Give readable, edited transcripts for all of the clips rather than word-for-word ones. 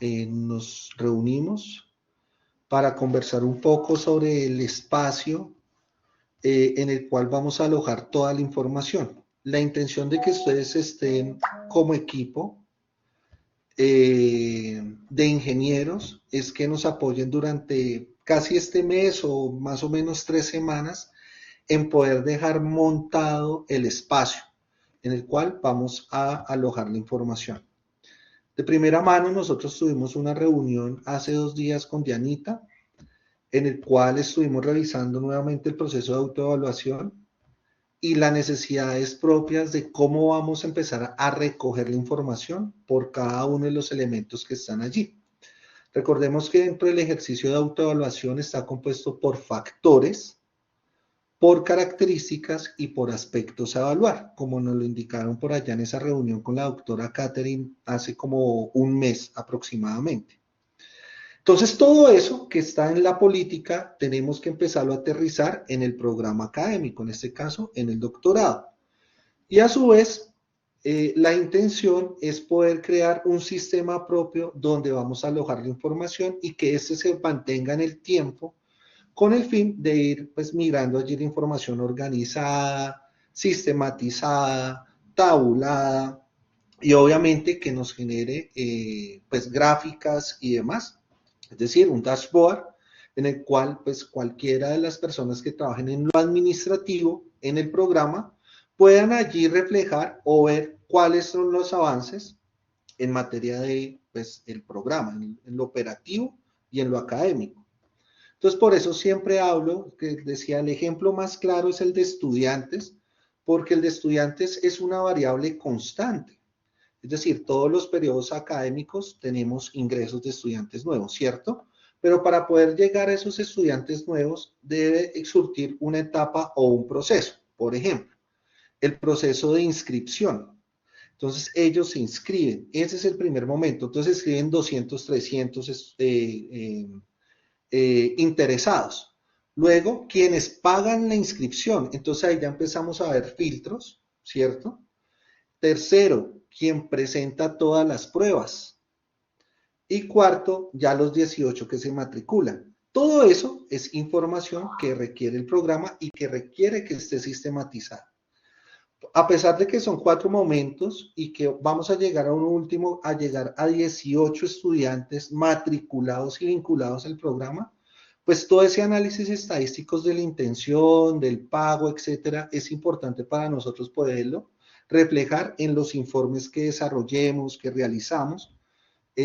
nos reunimos para conversar un poco sobre el espacio en el cual vamos a alojar toda la información. La intención de que ustedes estén como equipo de ingenieros es que nos apoyen durante casi este mes o más o menos 3 semanas en poder dejar montado el espacio en el cual vamos a alojar la información. De primera mano, nosotros tuvimos una reunión hace 2 días con Dianita, en el cual estuvimos revisando nuevamente el proceso de autoevaluación y las necesidades propias de cómo vamos a empezar a recoger la información por cada uno de los elementos que están allí. Recordemos que dentro del ejercicio de autoevaluación está compuesto por factores, por características y por aspectos a evaluar, como nos lo indicaron por allá en esa reunión con la doctora Catherine hace como un mes aproximadamente. Entonces, todo eso que está en la política tenemos que empezarlo a aterrizar en el programa académico, en este caso en el doctorado. Y a su vez, la intención es poder crear un sistema propio donde vamos a alojar la información y que este se mantenga en el tiempo con el fin de ir pues migrando allí la información organizada, sistematizada, tabulada y obviamente que nos genere pues gráficas y demás, es decir, un dashboard en el cual pues cualquiera de las personas que trabajen en lo administrativo en el programa puedan allí reflejar o ver cuáles son los avances en materia de pues el programa, en lo operativo y en lo académico. Entonces, por eso siempre hablo, que decía, el ejemplo más claro es el de estudiantes, porque el de estudiantes es una variable constante. Es decir, todos los periodos académicos tenemos ingresos de estudiantes nuevos, ¿cierto? Pero para poder llegar a esos estudiantes nuevos debe surtir una etapa o un proceso. Por ejemplo, el proceso de inscripción. Entonces, ellos se inscriben. Ese es el primer momento. Entonces, escriben 200, 300 interesados. Luego, quienes pagan la inscripción, entonces ahí ya empezamos a ver filtros, ¿cierto? Tercero, quien presenta todas las pruebas. Y cuarto, ya los 18 que se matriculan. Todo eso es información que requiere el programa y que requiere que esté sistematizada. A pesar de que son 4 momentos y que vamos a llegar a un último, a llegar a 18 estudiantes matriculados y vinculados al programa, pues todo ese análisis estadísticos de la intención, del pago, etcétera, es importante para nosotros poderlo reflejar en los informes que desarrollemos, que realizamos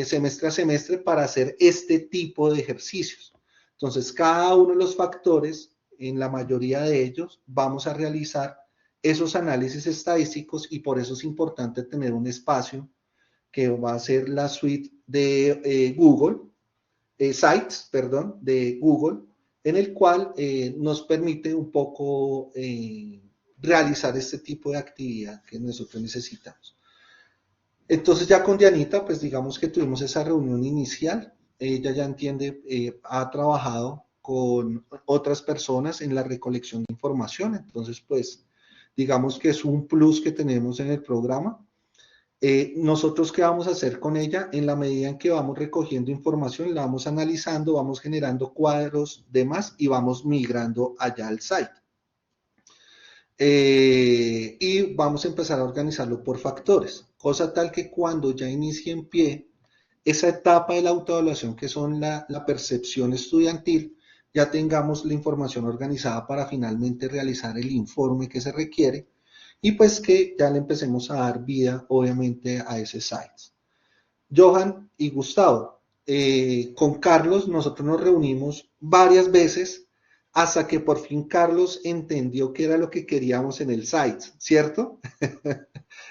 semestre a semestre para hacer este tipo de ejercicios. Entonces, cada uno de los factores, en la mayoría de ellos, vamos a realizar esos análisis estadísticos y por eso es importante tener un espacio que va a ser la suite de Google, Sites, perdón, de Google, en el cual nos permite un poco realizar este tipo de actividad que nosotros necesitamos. Entonces ya con Dianita, pues digamos que tuvimos esa reunión inicial, ella ya entiende, ha trabajado con otras personas en la recolección de información, entonces pues digamos que es un plus que tenemos en el programa. Nosotros, ¿qué vamos a hacer con ella? En la medida en que vamos recogiendo información, la vamos analizando, vamos generando cuadros, demás, y vamos migrando allá al site. Y vamos a empezar a organizarlo por factores, cosa tal que cuando ya inicie en pie esa etapa de la autoevaluación que son la percepción estudiantil, ya tengamos la información organizada para finalmente realizar el informe que se requiere y pues que ya le empecemos a dar vida obviamente a ese site. Johan y Gustavo, con Carlos nosotros nos reunimos varias veces hasta que por fin Carlos entendió qué era lo que queríamos en el site, ¿cierto?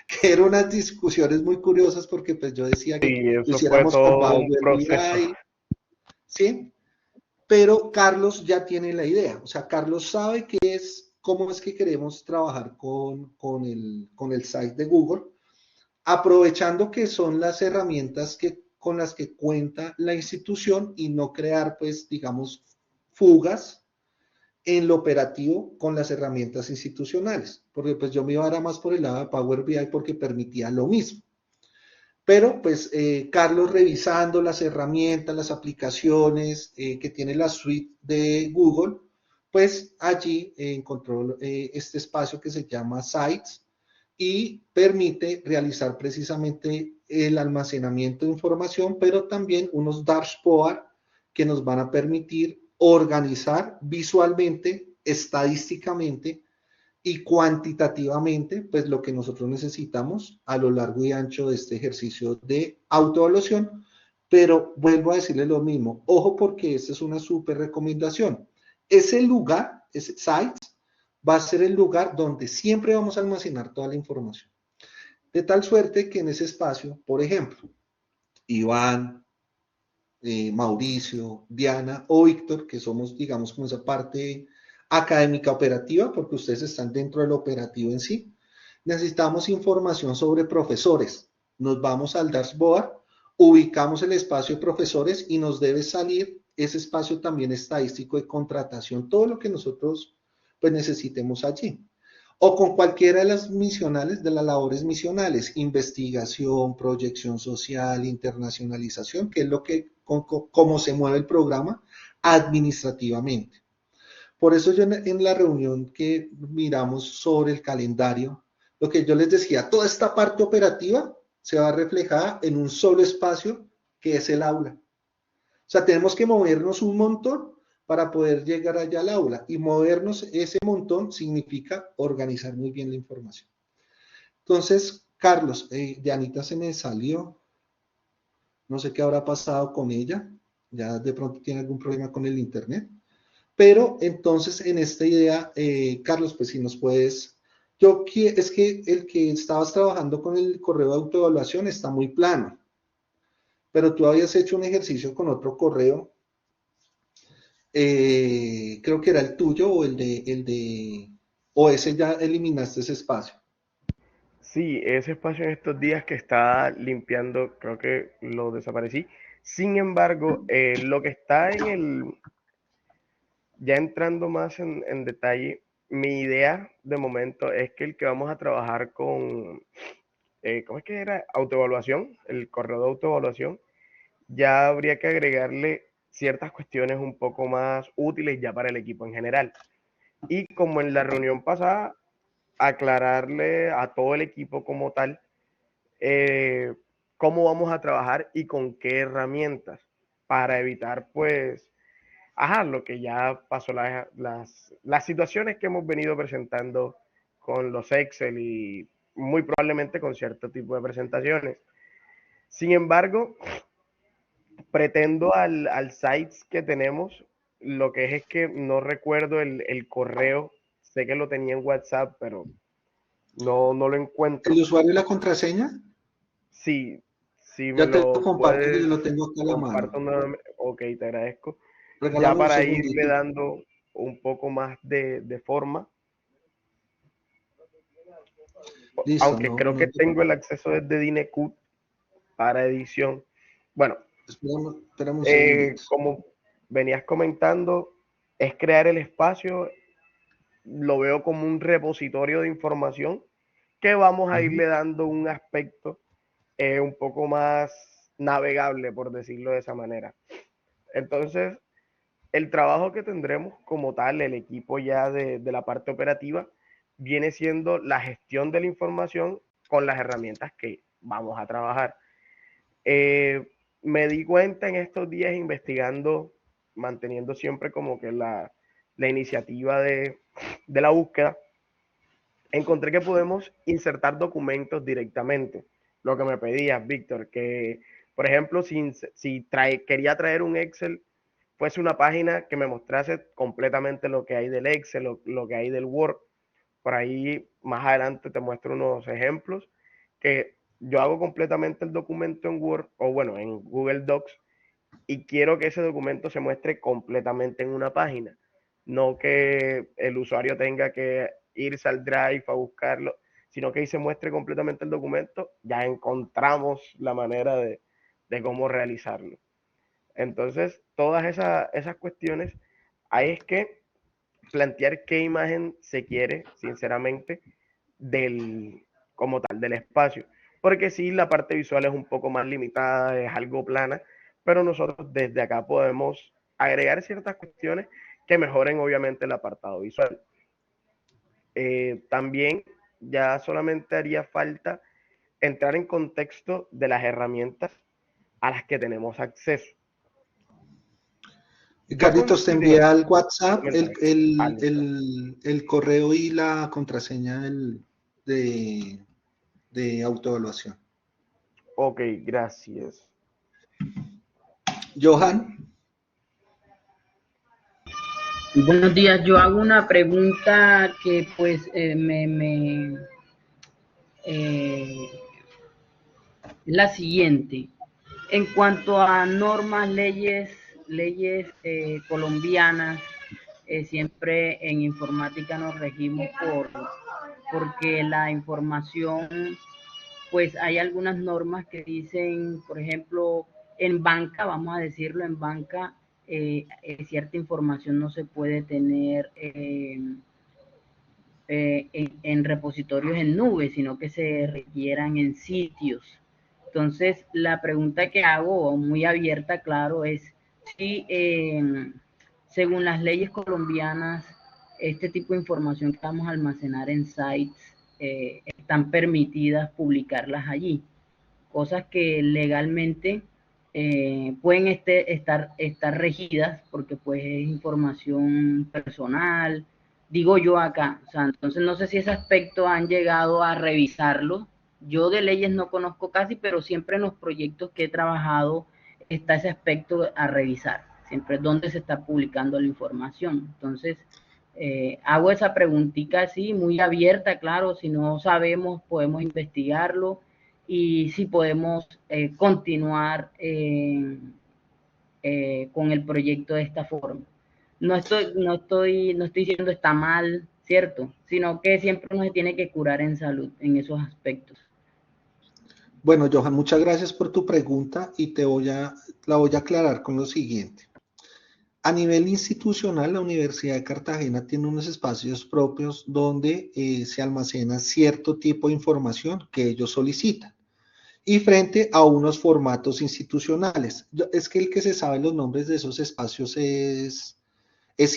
Que eran unas discusiones muy curiosas porque pues yo decía que Y lo eso fue hiciéramos con todo un Power proceso. BI, ¿sí? Pero Carlos ya tiene la idea, o sea, Carlos sabe qué es, cómo es que queremos trabajar con el site de Google, aprovechando que son las herramientas con las que cuenta la institución y no crear, pues, digamos, fugas en lo operativo con las herramientas institucionales, porque pues yo me iba a dar más por el lado de Power BI porque permitía lo mismo. Pero pues Carlos revisando las herramientas, las aplicaciones que tiene la suite de Google, pues allí encontró este espacio que se llama Sites y permite realizar precisamente el almacenamiento de información, pero también unos dashboards que nos van a permitir organizar visualmente, estadísticamente y cuantitativamente, pues lo que nosotros necesitamos a lo largo y ancho de este ejercicio de autoevaluación. Pero vuelvo a decirle lo mismo, ojo porque esta es una súper recomendación. Ese lugar, ese site, va a ser el lugar donde siempre vamos a almacenar toda la información. De tal suerte que en ese espacio, por ejemplo, Iván, Mauricio, Diana o Víctor, que somos, digamos, como esa parte académica operativa, porque ustedes están dentro del operativo en sí. Necesitamos información sobre profesores. Nos vamos al dashboard, ubicamos el espacio de profesores y nos debe salir ese espacio también estadístico de contratación, todo lo que nosotros pues necesitemos allí o con cualquiera de las misionales, de las labores misionales, investigación, proyección social, internacionalización, que es lo que, cómo se mueve el programa administrativamente. Por eso yo en la reunión que miramos sobre el calendario, lo que yo les decía, toda esta parte operativa se va reflejada en un solo espacio que es el aula. O sea, tenemos que movernos un montón para poder llegar allá al aula. Y movernos ese montón significa organizar muy bien la información. Entonces, Carlos, Dianita se me salió. No sé qué habrá pasado con ella. Ya de pronto tiene algún problema con el internet. Pero entonces, en esta idea, Carlos, pues si nos puedes. Es que el que estabas trabajando con el correo de autoevaluación está muy plano. Pero tú habías hecho un ejercicio con otro correo creo que era el tuyo o ese ya eliminaste ese espacio. Sí, ese espacio en estos días que estaba limpiando, creo que lo desaparecí. Sin embargo, lo que está en ya entrando más en detalle, mi idea de momento es que el que vamos a trabajar con, ¿cómo es que era? Autoevaluación, el correo de autoevaluación, ya habría que agregarle ciertas cuestiones un poco más útiles ya para el equipo en general. Y como en la reunión pasada, aclararle a todo el equipo como tal eh, cómo vamos a trabajar y con qué herramientas para evitar, pues, ajá, lo que ya pasó, las situaciones que hemos venido presentando con los Excel y muy probablemente con cierto tipo de presentaciones. Sin embargo, pretendo al sites que tenemos, lo que es que no recuerdo el correo, sé que lo tenía en WhatsApp, pero no lo ¿El encuentro. usuario y la contraseña? Sí, si me Ya te lo lo comparto, que yo puedes, lo tengo acá a la comparto mano. nuevamente. Ok, te agradezco. Ya Regálame un para irle segundito. dando un poco más de forma, Listo, aunque no, creo no que te, tengo el acceso desde Dinecut para edición. Bueno, espérame un segundito. como venías comentando, es crear el espacio, lo veo como un repositorio de información que vamos a Ujú. irle dando un aspecto un poco más navegable, por decirlo de esa manera. Entonces, el trabajo que tendremos como tal, el equipo ya de la parte operativa, viene siendo la gestión de la información con las herramientas que vamos a trabajar. Eh, Me di cuenta en estos días investigando, manteniendo siempre como que la iniciativa de la búsqueda, encontré que podemos insertar documentos directamente. Lo que me pedías, Víctor, que por ejemplo, quería traer un Excel, fuese una página que me mostrase completamente lo que hay del Excel, lo que hay del Word. Por ahí más adelante te muestro unos ejemplos que yo hago completamente el documento en Word o bueno, en Google Docs y quiero que ese documento se muestre completamente en una página, no que el usuario tenga que irse al Drive a buscarlo, sino que ahí se muestre completamente el documento, ya encontramos la manera de cómo realizarlo. Entonces, todas esas cuestiones, ahí es que plantear qué imagen se quiere, sinceramente, del, como tal, del espacio. porque sí, la parte visual es un poco más limitada, es algo plana, pero nosotros desde acá podemos agregar ciertas cuestiones que mejoren obviamente el apartado visual. También ya solamente haría falta entrar en contexto de las herramientas a las que tenemos acceso. Yo Carlitos, te envié considero, al WhatsApp coméntame. Listo. el correo y la contraseña de, de autoevaluación. Ok, gracias. Johan, Buenos días, yo hago una pregunta que pues eh, la siguiente. En cuanto a normas, leyes colombianas, siempre en informática nos regimos porque la información, pues hay algunas normas que dicen, por ejemplo, en banca, vamos a decirlo, en banca, cierta información no se puede tener en repositorios en nube, sino que se requieran en sitios. Entonces, la pregunta que hago, muy abierta, claro, es si según las leyes colombianas, este tipo de información que vamos a almacenar en sites están permitidas publicarlas allí, cosas que legalmente pueden estar regidas porque pues es información personal, digo yo acá, o sea, entonces no sé si ese aspecto han llegado a revisarlo. Yo de leyes no conozco casi, pero siempre en los proyectos que he trabajado está ese aspecto a revisar, siempre dónde se está publicando la información. Entonces, hago esa preguntita así, muy abierta, claro, si no sabemos podemos investigarlo y si podemos continuar con el proyecto de esta forma. No estoy diciendo está mal, ¿cierto? Sino que siempre uno se tiene que curar en salud en esos aspectos. bueno, Johan, muchas gracias por tu pregunta y la voy a aclarar con lo siguiente. A nivel institucional, la Universidad de Cartagena tiene unos espacios propios donde se almacena cierto tipo de información que ellos solicitan y frente a unos formatos institucionales. Es que el que se sabe los nombres de esos espacios es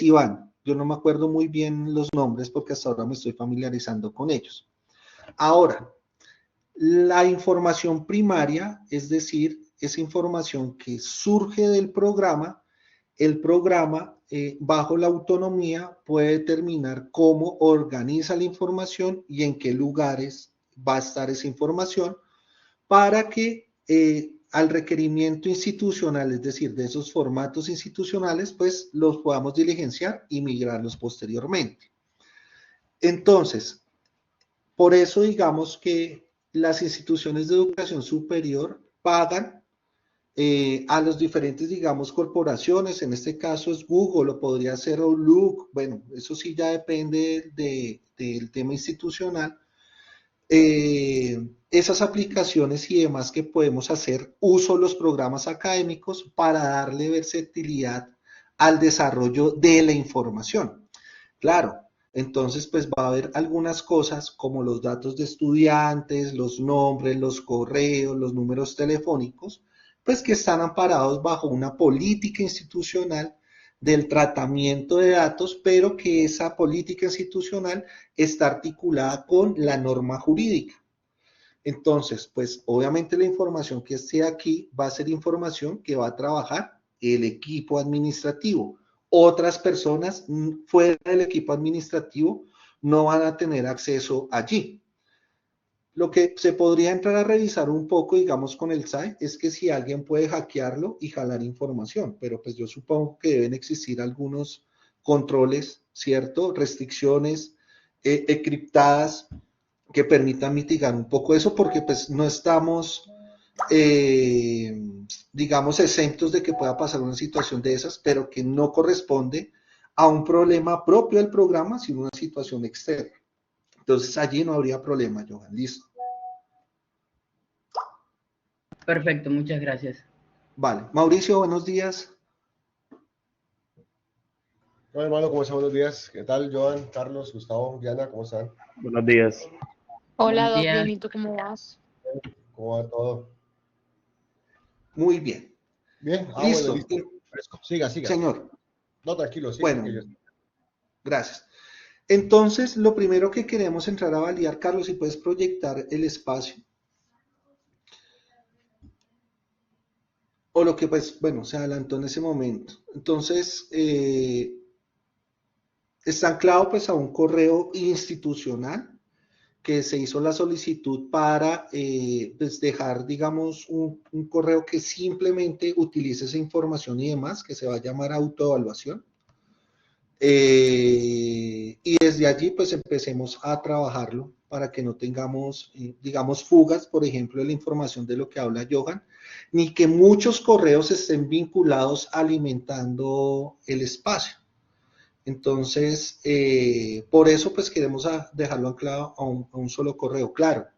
Iván. Yo no me acuerdo muy bien los nombres porque hasta ahora me estoy familiarizando con ellos. Ahora, la información primaria, es decir, esa información que surge del programa, el programa, bajo la autonomía, puede determinar cómo organiza la información y en qué lugares va a estar esa información para que al requerimiento institucional, es decir, de esos formatos institucionales, pues los podamos diligenciar y migrarlos posteriormente. Entonces, por eso digamos que las instituciones de educación superior pagan a los diferentes, digamos, corporaciones, en este caso es Google, o podría ser Outlook, bueno, eso sí ya depende del tema institucional, esas aplicaciones y demás que podemos hacer uso de los programas académicos para darle versatilidad al desarrollo de la información. Claro, entonces pues va a haber algunas cosas como los datos de estudiantes, los nombres, los correos, los números telefónicos, pues que están amparados bajo una política institucional del tratamiento de datos, pero que esa política institucional está articulada con la norma jurídica. Entonces, pues obviamente la información que esté aquí va a ser información que va a trabajar el equipo administrativo. Otras personas fuera del equipo administrativo no van a tener acceso allí. Lo que se podría entrar a revisar un poco, digamos, con el SAI es que si alguien puede hackearlo y jalar información, pero pues yo supongo que deben existir algunos controles, ¿cierto? Restricciones encriptadas que permitan mitigar un poco eso, porque pues no estamos, eh, digamos, exentos de que pueda pasar una situación de esas, pero que no corresponde a un problema propio del programa, sino una situación externa. Entonces allí no habría problema, Johan. Listo. Perfecto, muchas gracias. Vale. Mauricio, buenos días. Hola hermano, ¿cómo están? Buenos días. ¿Qué tal, Joan, Carlos, Gustavo, Diana? ¿Cómo están? Buenos días. Hola, Buenos días. bien, ¿y tú cómo vas? ¿Cómo va todo? Muy bien. Bien, bueno, Listo. listo. Fresco. Siga, siga. Señor, No, tranquilo, siga, que bueno, yo. gracias. Entonces, lo primero que queremos entrar a validar, Carlos, si puedes proyectar el espacio. O lo que, pues, bueno, se adelantó en ese momento. Entonces, está anclado pues a un correo institucional que se hizo la solicitud para pues dejar, digamos, un correo que simplemente utilice esa información y demás, que se va a llamar autoevaluación. Y desde allí pues empecemos a trabajarlo para que no tengamos, digamos, fugas, por ejemplo, de la información de lo que habla Johan, ni que muchos correos estén vinculados alimentando el espacio. Entonces, por eso pues queremos dejarlo anclado a un solo correo. Claro,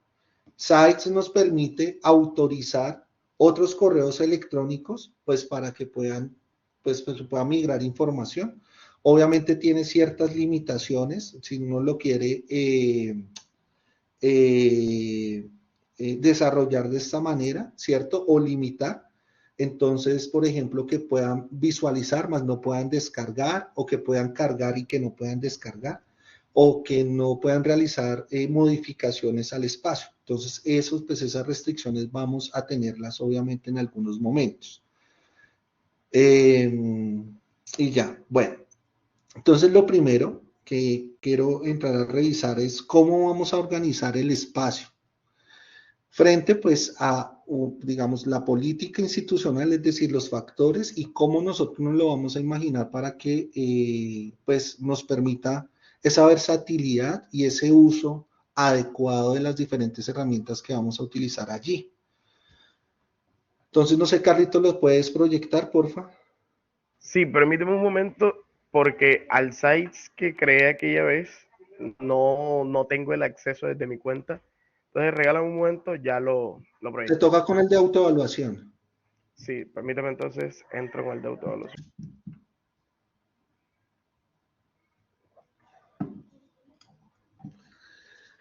Sites nos permite autorizar otros correos electrónicos pues para que puedan, pues pueda migrar información. Obviamente tiene ciertas limitaciones si uno lo quiere desarrollar de esta manera, ¿cierto? O limitar. Entonces, por ejemplo, que puedan visualizar, más no puedan descargar, o que puedan cargar y que no puedan descargar, o que no puedan realizar modificaciones al espacio. Entonces, pues esas restricciones vamos a tenerlas obviamente en algunos momentos. Y ya, bueno. Entonces, lo primero que quiero entrar a revisar es cómo vamos a organizar el espacio frente pues a, digamos, la política institucional, es decir, los factores y cómo nosotros nos lo vamos a imaginar para que pues nos permita esa versatilidad y ese uso adecuado de las diferentes herramientas que vamos a utilizar allí. Entonces, no sé, Carlito, ¿lo puedes proyectar, porfa? Sí, permíteme un momento porque al sites que creé aquella vez no tengo el acceso desde mi cuenta. Entonces regálame un momento, ya lo Te proyecto. toca con el de autoevaluación. Sí, permítame entonces, entro con el de autoevaluación.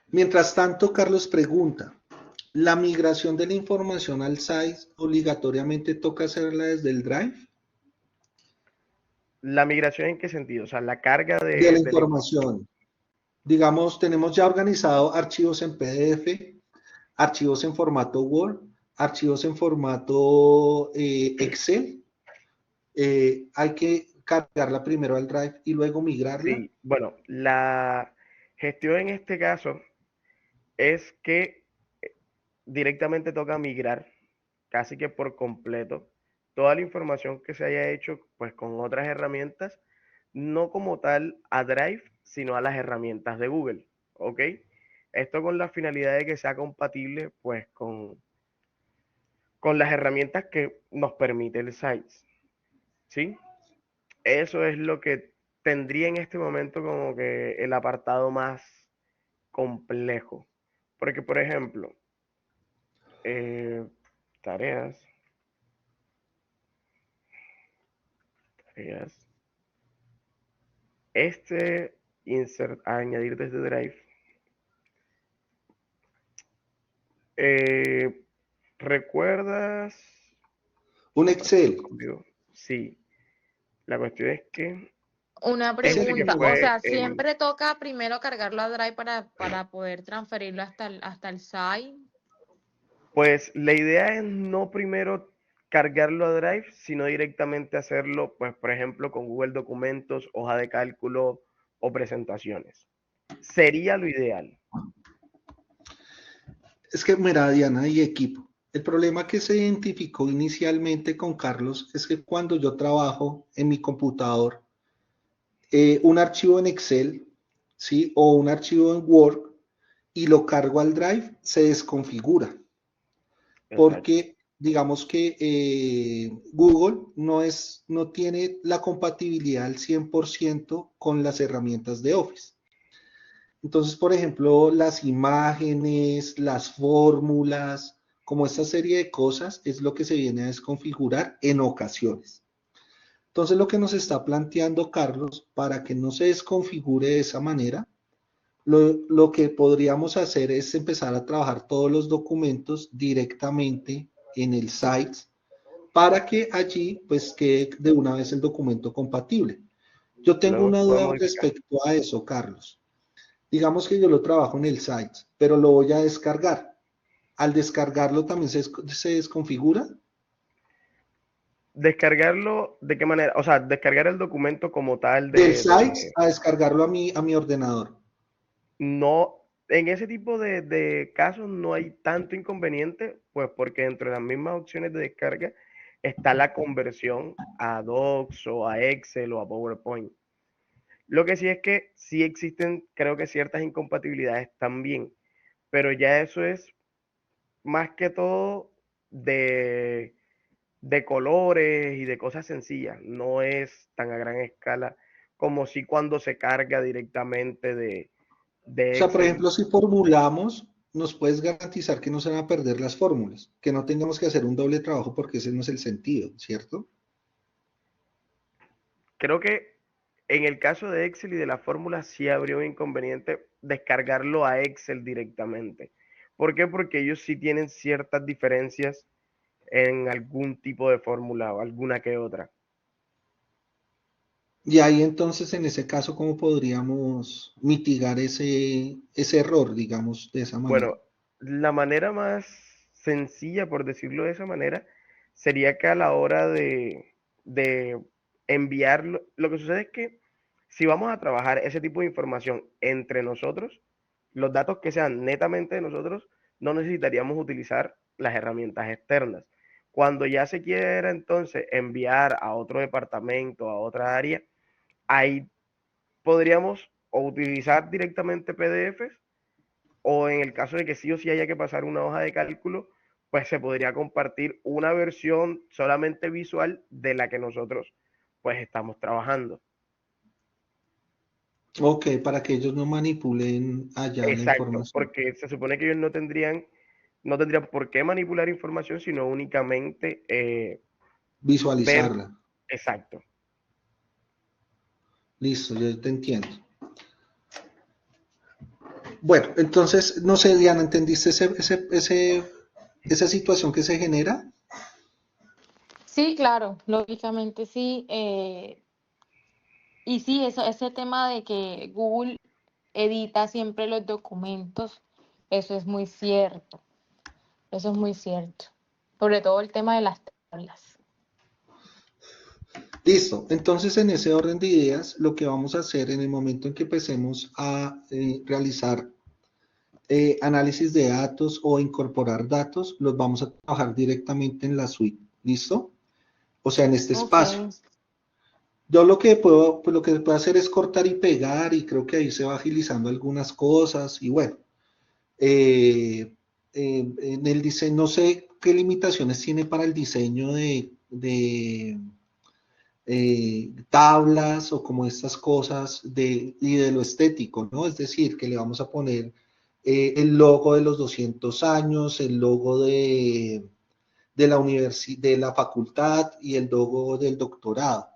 Mientras tanto, Carlos pregunta, ¿la migración de la información al site obligatoriamente toca hacerla desde el Drive? ¿La migración en qué sentido? O sea, la carga De la de la información. información. Digamos, tenemos ya organizado archivos en PDF, archivos en formato Word, archivos en formato Excel. Hay que cargarla primero al Drive y luego migrarla. Sí, bueno, la gestión en este caso es que directamente toca migrar casi que por completo toda la información que se haya hecho pues con otras herramientas, no como tal a Drive, sino a las herramientas de Google, ¿ok? Esto con la finalidad de que sea compatible pues con las herramientas que nos permite el Sites, ¿sí? Eso es lo que tendría en este momento como que el apartado más complejo. Porque, por ejemplo, eh, tareas, tareas, insert, añadir desde Drive, eh, ¿recuerdas? Un Compartir Excel. conmigo. Sí, la cuestión es que Una Excel este con que pregunta, o Word. fue sea, siempre toca primero cargarlo a Drive para poder transferirlo hasta el site. pues la idea es no primero cargarlo a Drive, sino directamente hacerlo, pues por ejemplo, con Google Documentos, hoja de cálculo o presentaciones. Sería lo ideal. Es que, mira, Diana y equipo, el problema que se identificó inicialmente con Carlos es que cuando yo trabajo en mi computador, un archivo en Excel, ¿sí? O un archivo en Word y lo cargo al Drive, se desconfigura. Exacto. Porque digamos que Google no tiene la compatibilidad al 100% con las herramientas de Office. Entonces, por ejemplo, las imágenes, las fórmulas, como esta serie de cosas, es lo que se viene a desconfigurar en ocasiones. Entonces, lo que nos está planteando Carlos, para que no se desconfigure de esa manera, lo que podríamos hacer es empezar a trabajar todos los documentos directamente en el site para que allí pues quede de una vez el documento compatible. Yo tengo Luego una se puede duda modificar. respecto a eso, Carlos. Digamos que yo lo trabajo en el site, pero lo voy a descargar. Al descargarlo también se desconfigura. ¿Descargarlo de qué manera? O sea, descargar el documento como tal Del site a descargarlo a mi ordenador. no, en ese tipo de casos no hay tanto inconveniente, pues porque dentro de las mismas opciones de descarga está la conversión a Docs o a Excel o a PowerPoint. Lo que sí es que sí existen, creo que ciertas incompatibilidades también, pero ya eso es más que todo de, de colores y de cosas sencillas, no es tan a gran escala como si cuando se carga directamente O de sea, por Excel. ejemplo, si formulamos, nos puedes garantizar que no se van a perder las fórmulas, que no tengamos que hacer un doble trabajo porque ese no es el sentido, ¿cierto? Creo que en el caso de Excel y de la fórmula sí habría un inconveniente descargarlo a Excel directamente. ¿Por qué? Porque ellos sí tienen ciertas diferencias en algún tipo de fórmula o alguna que otra. Y ahí entonces, en ese caso, ¿cómo podríamos mitigar ese error, digamos, de esa manera? Bueno, la manera más sencilla, por decirlo de esa manera, sería que a la hora de enviarlo, lo que sucede es que si vamos a trabajar ese tipo de información entre nosotros, los datos que sean netamente de nosotros, no necesitaríamos utilizar las herramientas externas. Cuando ya se quiera entonces enviar a otro departamento, a otra área, ahí podríamos o utilizar directamente PDFs o en el caso de que sí o sí haya que pasar una hoja de cálculo, pues se podría compartir una versión solamente visual de la que nosotros pues estamos trabajando. Ok, para que ellos no manipulen allá la Exacto, información, porque se supone que ellos no tendrían por qué manipular información, sino únicamente ver. visualizarla. Exacto. Listo, yo te entiendo. Bueno, entonces, no sé, Diana, ¿entendiste esa situación que se genera? Sí, claro, lógicamente sí. Y sí, ese tema de que Google edita siempre los documentos, eso es muy cierto, eso es muy cierto. Sobre todo el tema de las tablas. Listo, entonces en ese orden de ideas, lo que vamos a hacer en el momento en que empecemos a realizar análisis de datos o incorporar datos, los vamos a trabajar directamente en la suite. ¿Listo? O sea, en este Ok, espacio. Yo lo que puedo, pues lo que puedo hacer es cortar y pegar y creo que ahí se va agilizando algunas cosas y bueno, en el diseño, no sé qué limitaciones tiene para el diseño de tablas o como estas cosas y de lo estético, ¿no? Es decir, que le vamos a poner el logo de los 200 años, el logo de de la facultad y el logo del doctorado.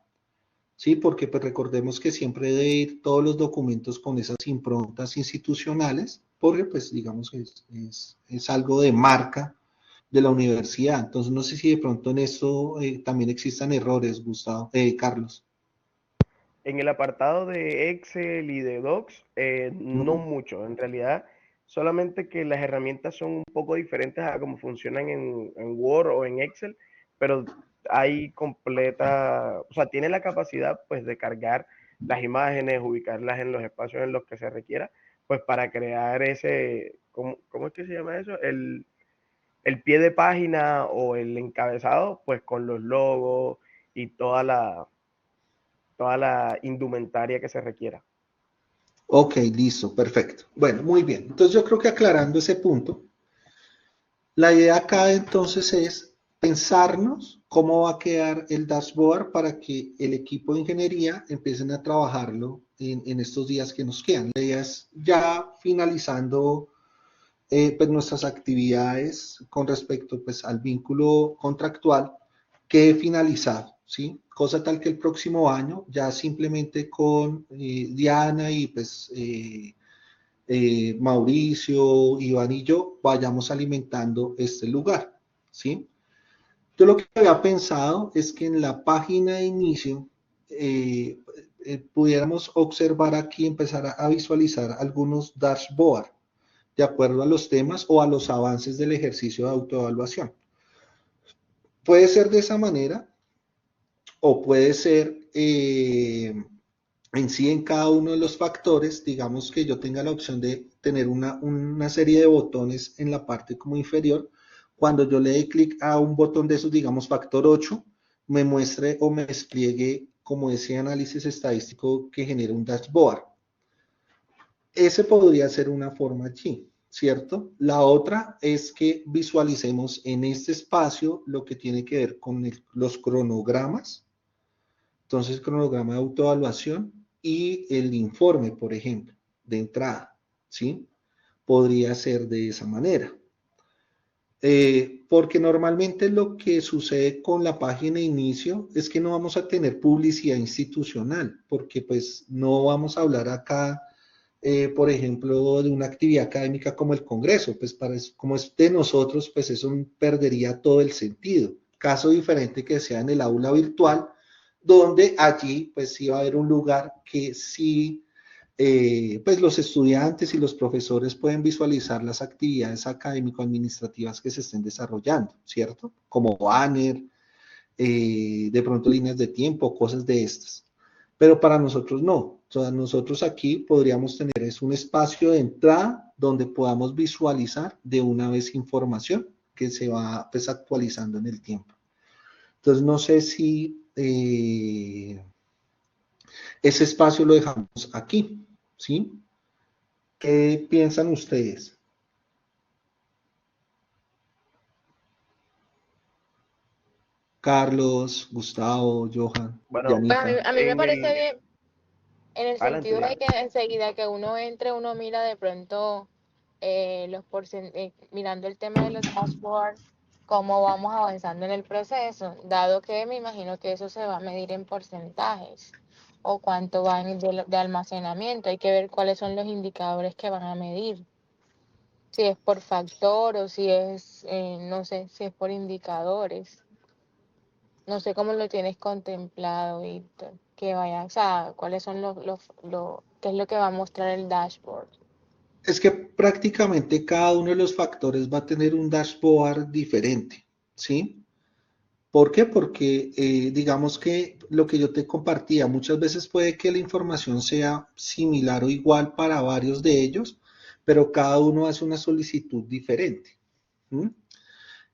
Sí, porque pues recordemos que siempre debe ir todos los documentos con esas improntas institucionales, porque pues digamos que es algo de marca de la universidad. Entonces no sé si de pronto en esto también existan errores, Gustavo, Carlos. En el apartado de Excel y de Docs, no ¿No? mucho. En realidad, solamente que las herramientas son un poco diferentes a cómo funcionan en Word o en Excel, pero hay completa, o sea, tiene la capacidad pues de cargar las imágenes, ubicarlas en los espacios en los que se requiera, pues para crear ese, ¿cómo es que se llama eso? El pie de página o el encabezado, pues con los logos y toda la indumentaria que se requiera. Ok, listo, perfecto. Bueno, muy bien. Entonces yo creo que aclarando ese punto, la idea acá entonces es pensarnos cómo va a quedar el dashboard para que el equipo de ingeniería empiecen a trabajarlo en estos días que nos quedan. La idea es ya finalizando pues nuestras actividades con respecto pues al vínculo contractual quede finalizado, ¿sí? Cosa tal que el próximo año ya simplemente con Diana y pues Mauricio, Iván y yo vayamos alimentando este lugar, ¿sí? Yo lo que había pensado es que en la página de inicio pudiéramos observar aquí, empezar a visualizar algunos dashboards de acuerdo a los temas o a los avances del ejercicio de autoevaluación. Puede ser de esa manera o puede ser en sí en cada uno de los factores, digamos que yo tenga la opción de tener una serie de botones en la parte como inferior. Cuando yo le dé clic a un botón de esos, digamos factor 8, me muestre o me despliegue como ese análisis estadístico que genera un dashboard. Ese podría ser una forma allí, ¿cierto? La otra es que visualicemos en este espacio lo que tiene que ver con los cronogramas. Entonces, cronograma de autoevaluación y el informe, por ejemplo, de entrada, ¿sí? Podría ser de esa manera. Porque normalmente lo que sucede con la página de inicio es que no vamos a tener publicidad institucional, porque pues no vamos a hablar acá, por ejemplo, de una actividad académica como el Congreso, pues como es de nosotros, pues eso perdería todo el sentido. Caso diferente que sea en el aula virtual, donde allí pues sí va a haber un lugar que sí, pues los estudiantes y los profesores pueden visualizar las actividades académico-administrativas que se estén desarrollando, ¿cierto? Como banner, de pronto líneas de tiempo, cosas de estas. Pero para nosotros no. O sea, nosotros aquí podríamos tener un espacio de entrada donde podamos visualizar de una vez información que se va pues actualizando en el tiempo. Entonces no sé si ese espacio lo dejamos aquí, ¿sí? ¿Qué piensan ustedes? Carlos, Gustavo, Johan, Bueno, Pues Yanita. a mí me parece bien en el adelante, sentido de Diana. que enseguida que uno entre, uno mira de pronto mirando el tema de los dashboards, cómo vamos avanzando en el proceso, dado que me imagino que eso se va a medir en porcentajes o cuánto va de almacenamiento. Hay que ver cuáles son los indicadores que van a medir. Si es por factor o si es, no sé, si es por indicadores. No sé cómo lo tienes contemplado, Víctor. Que vaya, o sea, cuáles son qué es lo que va a mostrar el dashboard. Es que prácticamente cada uno de los factores va a tener un dashboard diferente, ¿sí? ¿Por qué? Porque digamos que lo que yo te compartía, muchas veces puede que la información sea similar o igual para varios de ellos, pero cada uno hace una solicitud diferente. ¿Mm?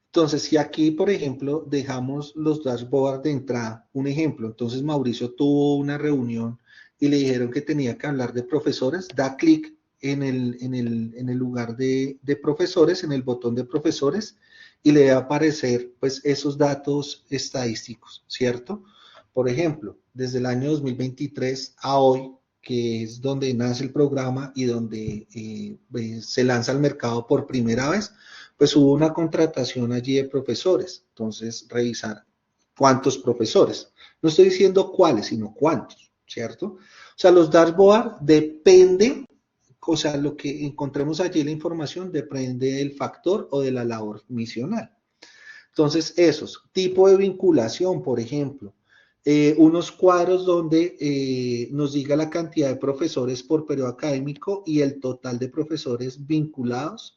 Entonces, si aquí, por ejemplo, dejamos los dashboards de entrada, un ejemplo, entonces Mauricio tuvo una reunión y le dijeron que tenía que hablar de profesores, da clic en el lugar de profesores, en el botón de profesores, y le va a aparecer pues esos datos estadísticos, ¿cierto? Por ejemplo, desde el año 2023 a hoy, que es donde nace el programa y donde se lanza al mercado por primera vez, pues hubo una contratación allí de profesores. Entonces, revisar cuántos profesores. No estoy diciendo cuáles, sino cuántos, ¿cierto? O sea, los dashboard depende, o sea, lo que encontremos allí, la información depende del factor o de la labor misional. Entonces, esos, tipo de vinculación, por ejemplo, unos cuadros donde nos diga la cantidad de profesores por periodo académico y el total de profesores vinculados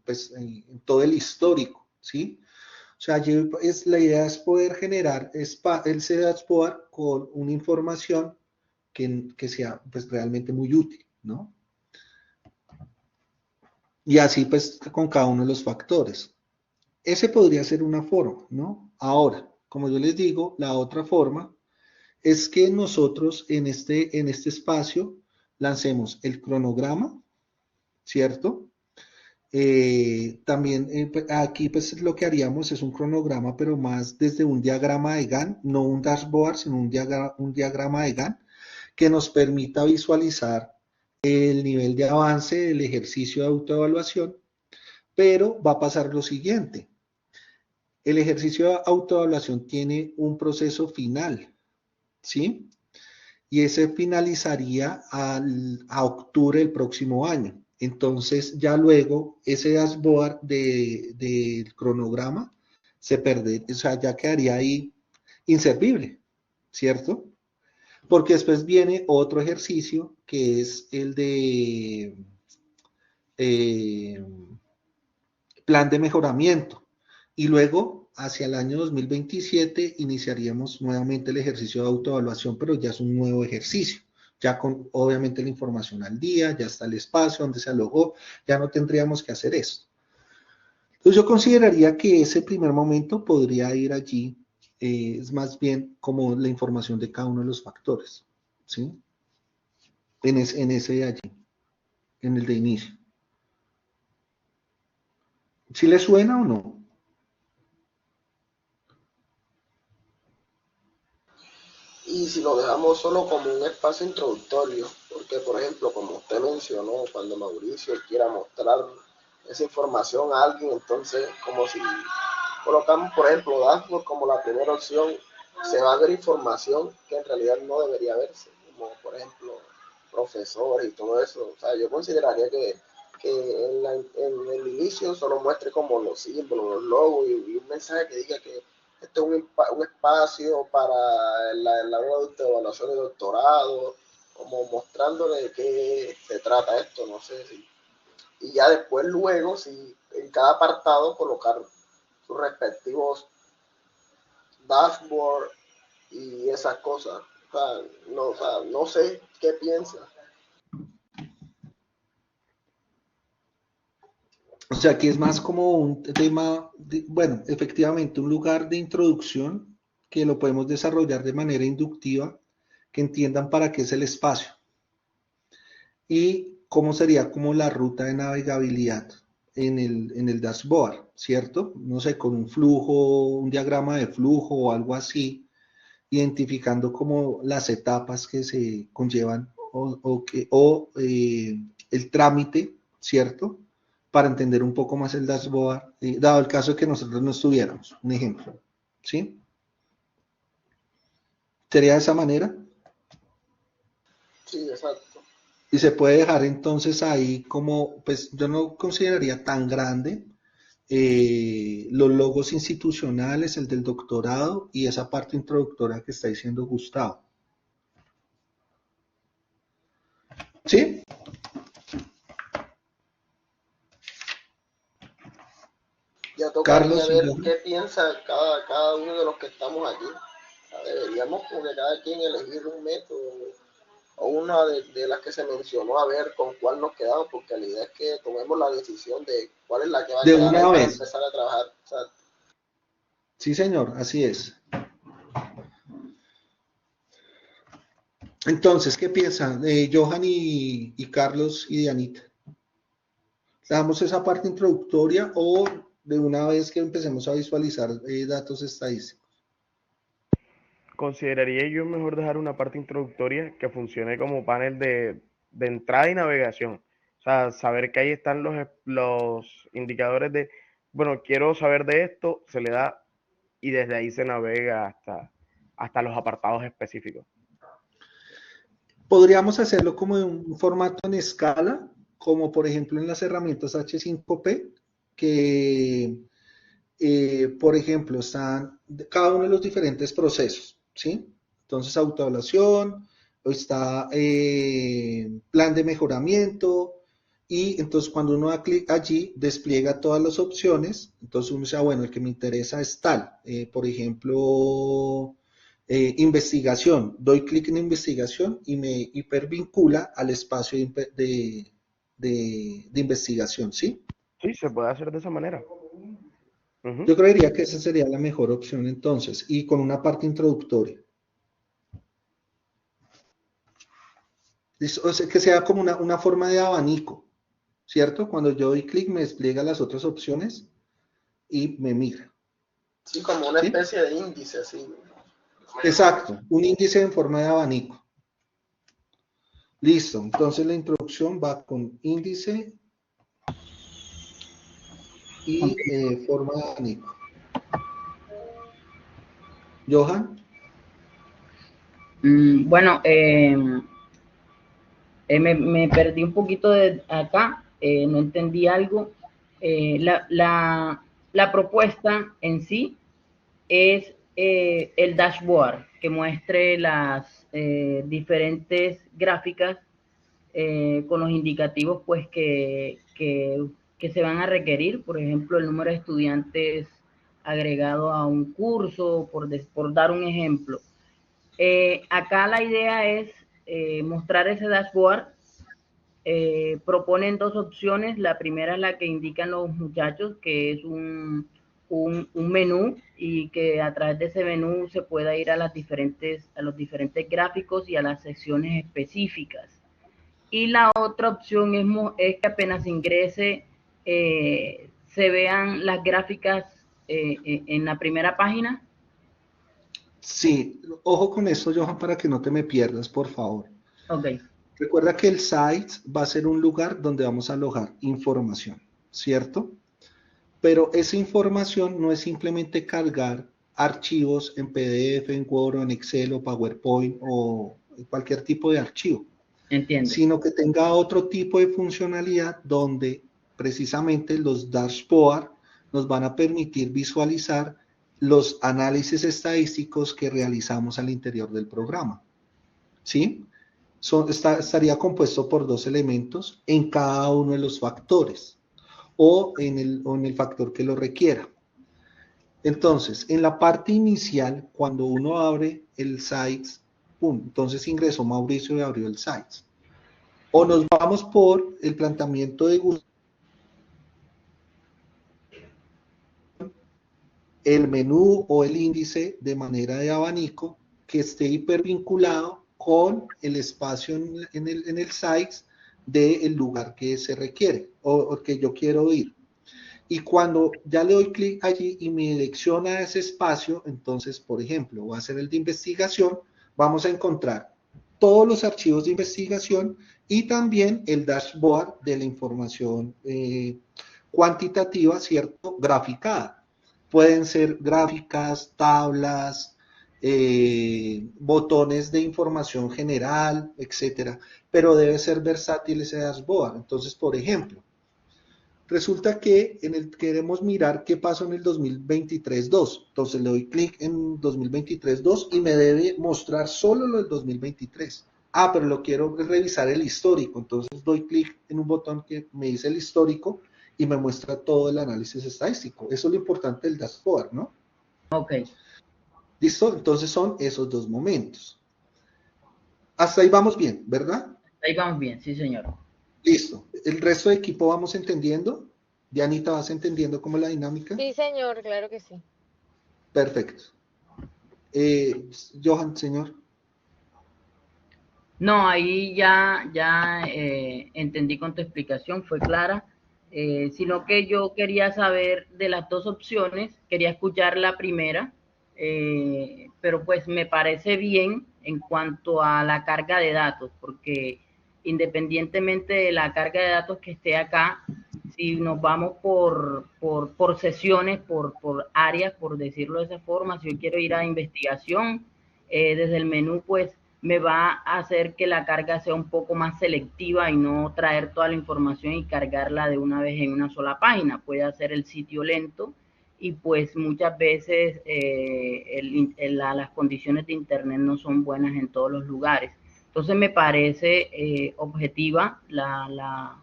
pues, en todo el histórico, ¿sí? O sea, la idea es poder generar ese dashboard con una información que sea pues, realmente muy útil, ¿no? Y así pues con cada uno de los factores. Ese podría ser una forma, ¿no? Ahora, como yo les digo, la otra forma es que nosotros en este espacio lancemos el cronograma, ¿cierto? También aquí pues lo que haríamos es un cronograma, pero más desde un diagrama de Gantt, no un dashboard, sino un diagrama de Gantt que nos permita visualizar el nivel de avance del ejercicio de autoevaluación, pero va a pasar lo siguiente. El ejercicio de autoevaluación tiene un proceso final, ¿sí? y ese finalizaría a octubre del próximo año. Entonces ya luego ese dashboard del cronograma se perdería, o sea, ya quedaría ahí inservible, ¿cierto? Porque después viene otro ejercicio que es el de eh, plan de mejoramiento. Y luego, hacia el año 2027, iniciaríamos nuevamente el ejercicio de autoevaluación, pero ya es un nuevo ejercicio, ya con obviamente la información al día, ya está el espacio donde se alojó, ya no tendríamos que hacer esto. Entonces yo consideraría que ese primer momento podría ir allí, es más bien como la información de cada uno de los factores, ¿sí? En ese de allí, en el de inicio. ¿Sí le suena o no? Y si lo dejamos solo como un espacio introductorio, porque por ejemplo, como usted mencionó, cuando Mauricio quiera mostrar esa información a alguien, entonces como si colocamos, por ejemplo, dashboard como la primera opción, se va a ver información que en realidad no debería verse, como por ejemplo profesores y todo eso. O sea, yo consideraría que en el inicio solo muestre como los símbolos, los logos y un mensaje que diga que este es un espacio para la evaluación de doctorado, como mostrándole de qué se trata esto, no sé si. Y ya después, luego, si en cada apartado colocar sus respectivos dashboard y esas cosas. O sea, no sé qué piensa. O sea, que es más como un tema, bueno, efectivamente, un lugar de introducción que lo podemos desarrollar de manera inductiva, que entiendan para qué es el espacio y cómo sería como la ruta de navegabilidad en el dashboard, ¿cierto? No sé, con un flujo, un diagrama de flujo o algo así, identificando como las etapas que se conllevan o el trámite, ¿cierto? Para entender un poco más el dashboard, dado el caso de que nosotros no estuviéramos, un ejemplo, ¿sí? ¿Sería de esa manera? Sí, exacto. Y se puede dejar entonces ahí como, pues yo no consideraría tan grande los logos institucionales, el del doctorado y esa parte introductoria que está diciendo Gustavo. ¿Sí? Ya tocaría Carlos y ver yo. qué piensa cada uno de los que estamos aquí. O sea, deberíamos como que cada quien elegir un método o una de las que se mencionó, a ver con cuál nos quedamos, porque la idea es que tomemos la decisión de cuál es la que va a De quedar ahí una para vez. empezar a trabajar. O sea, Sí, señor, así es. Entonces, ¿qué piensan Johan y Carlos y Dianita? ¿Damos esa parte introductoria o de una vez que empecemos a visualizar datos estadísticos? Consideraría yo mejor dejar una parte introductoria que funcione como panel de entrada y navegación. O sea, saber que ahí están los indicadores de, bueno, quiero saber de esto, se le da y desde ahí se navega hasta los apartados específicos. Podríamos hacerlo como de un formato en escala, como por ejemplo en las herramientas H5P, que por ejemplo están cada uno de los diferentes procesos, ¿sí? Entonces autoevaluación, está plan de mejoramiento, y entonces cuando uno da clic allí, despliega todas las opciones, entonces uno dice, bueno, el que me interesa es tal, por ejemplo, investigación, doy clic en investigación y me hipervincula al espacio de investigación, ¿sí? Sí, se puede hacer de esa manera. Yo creería que esa sería la mejor opción entonces, y con una parte introductoria. O sea, que sea como una forma de abanico, ¿cierto? Cuando yo doy clic me despliega las otras opciones y me migra. sí, como una ¿Sí? especie de índice, así. Exacto, un índice en forma de abanico. Listo, entonces la introducción va con índice y forma de abanico. Johan. Bueno, me perdí un poquito de acá, no entendí algo. La propuesta en sí es el dashboard que muestre las diferentes gráficas con los indicativos pues que se van a requerir, por ejemplo, el número de estudiantes agregado a un curso, por dar un ejemplo. Acá la idea es mostrar ese dashboard. Proponen dos opciones. La primera es la que indican los muchachos, que es un menú y que a través de ese menú se pueda ir a los diferentes gráficos y a las secciones específicas. Y la otra opción es que apenas ingrese se vean las gráficas en la primera página. Sí, ojo con esto, Johan, para que no te me pierdas, por favor. Ok. Recuerda que el site va a ser un lugar donde vamos a alojar información, ¿cierto? Pero esa información no es simplemente cargar archivos en PDF, en Word, o en Excel o PowerPoint o cualquier tipo de archivo. Entiendo. Sino que tenga otro tipo de funcionalidad donde precisamente los dashboard nos van a permitir visualizar los análisis estadísticos que realizamos al interior del programa. ¿Sí? Estaría compuesto por dos elementos en cada uno de los factores o en el factor que lo requiera. Entonces, en la parte inicial, cuando uno abre el Sites, ¡pum! Entonces ingresó Mauricio y abrió el Sites. O nos vamos por el planteamiento de Google, el menú o el índice de manera de abanico que esté hipervinculado con el espacio en el Sites del lugar que se requiere o que yo quiero ir. Y cuando ya le doy clic allí y me selecciona ese espacio, entonces, por ejemplo, voy a hacer el de investigación, vamos a encontrar todos los archivos de investigación y también el dashboard de la información cuantitativa, ¿cierto? Graficada. Pueden ser gráficas, tablas, botones de información general, etcétera, pero debe ser versátil ese dashboard. Entonces, por ejemplo, resulta que queremos mirar qué pasó en el 2023-2. Entonces le doy clic en 2023-2 y me debe mostrar solo lo del 2023. Ah, pero lo quiero revisar el histórico. Entonces doy clic en un botón que me dice el histórico y me muestra todo el análisis estadístico. Eso es lo importante del dashboard, ¿no? Ok. ¿Listo? Entonces son esos dos momentos. Hasta ahí vamos bien, ¿verdad? Ahí vamos bien, sí, señor. Listo. ¿El resto de equipo vamos entendiendo? Dianita, ¿vas entendiendo cómo es la dinámica? Sí, señor, claro que sí. Perfecto. Johan, señor. No, ahí ya entendí con tu explicación, fue clara. Sino que yo quería saber de las dos opciones, quería escuchar la primera, pero pues me parece bien en cuanto a la carga de datos, porque independientemente de la carga de datos que esté acá, si nos vamos por sesiones, por áreas, por decirlo de esa forma, si yo quiero ir a investigación, desde el menú, pues me va a hacer que la carga sea un poco más selectiva y no traer toda la información y cargarla de una vez en una sola página. Puede hacer el sitio lento y pues muchas veces las condiciones de internet no son buenas en todos los lugares. Entonces me parece objetiva la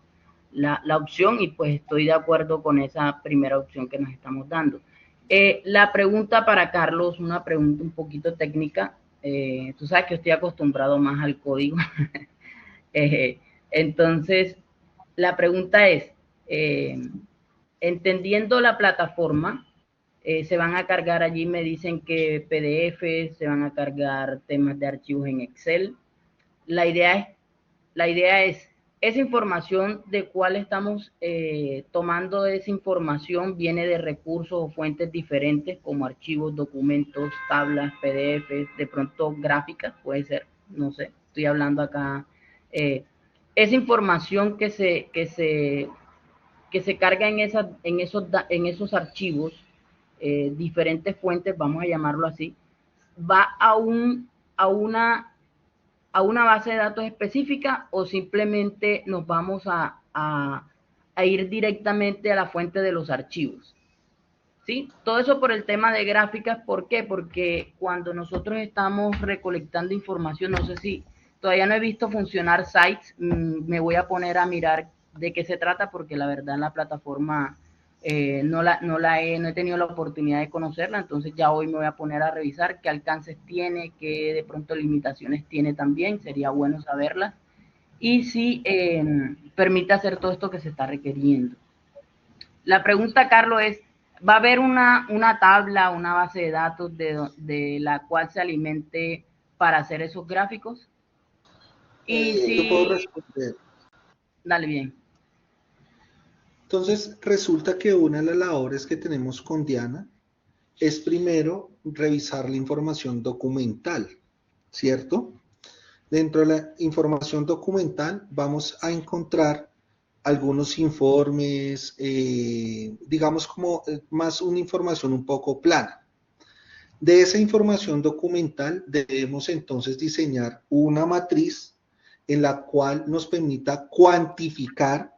opción y pues estoy de acuerdo con esa primera opción que nos estamos dando. La pregunta para Carlos, una pregunta un poquito técnica. Tú sabes que yo estoy acostumbrado más al código. Entonces, la pregunta es, entendiendo la plataforma, se van a cargar allí, me dicen que PDF, se van a cargar temas de archivos en Excel. La idea es esa información de cuál estamos tomando esa información viene de recursos o fuentes diferentes como archivos, documentos, tablas, PDFs, de pronto gráficas, puede ser, no sé, estoy hablando acá. Esa información que se carga en esos archivos, diferentes fuentes, vamos a llamarlo así, va a una base de datos específica o simplemente nos vamos a ir directamente a la fuente de los archivos. ¿Sí? Todo eso por el tema de gráficas. ¿Por qué? Porque cuando nosotros estamos recolectando información, no sé si todavía no he visto funcionar Sites, me voy a poner a mirar de qué se trata porque la verdad en la plataforma no he tenido la oportunidad de conocerla, entonces ya hoy me voy a poner a revisar qué alcances tiene, qué de pronto limitaciones tiene también, sería bueno saberlas y si permite hacer todo esto que se está requiriendo. La pregunta, Carlos, es, ¿va a haber una tabla, una base de datos de la cual se alimente para hacer esos gráficos? Y Yo puedo si... responder. Dale bien. Entonces, resulta que una de las labores que tenemos con Diana es primero revisar la información documental, ¿cierto? Dentro de la información documental vamos a encontrar algunos informes, digamos como más una información un poco plana. De esa información documental debemos entonces diseñar una matriz en la cual nos permita cuantificar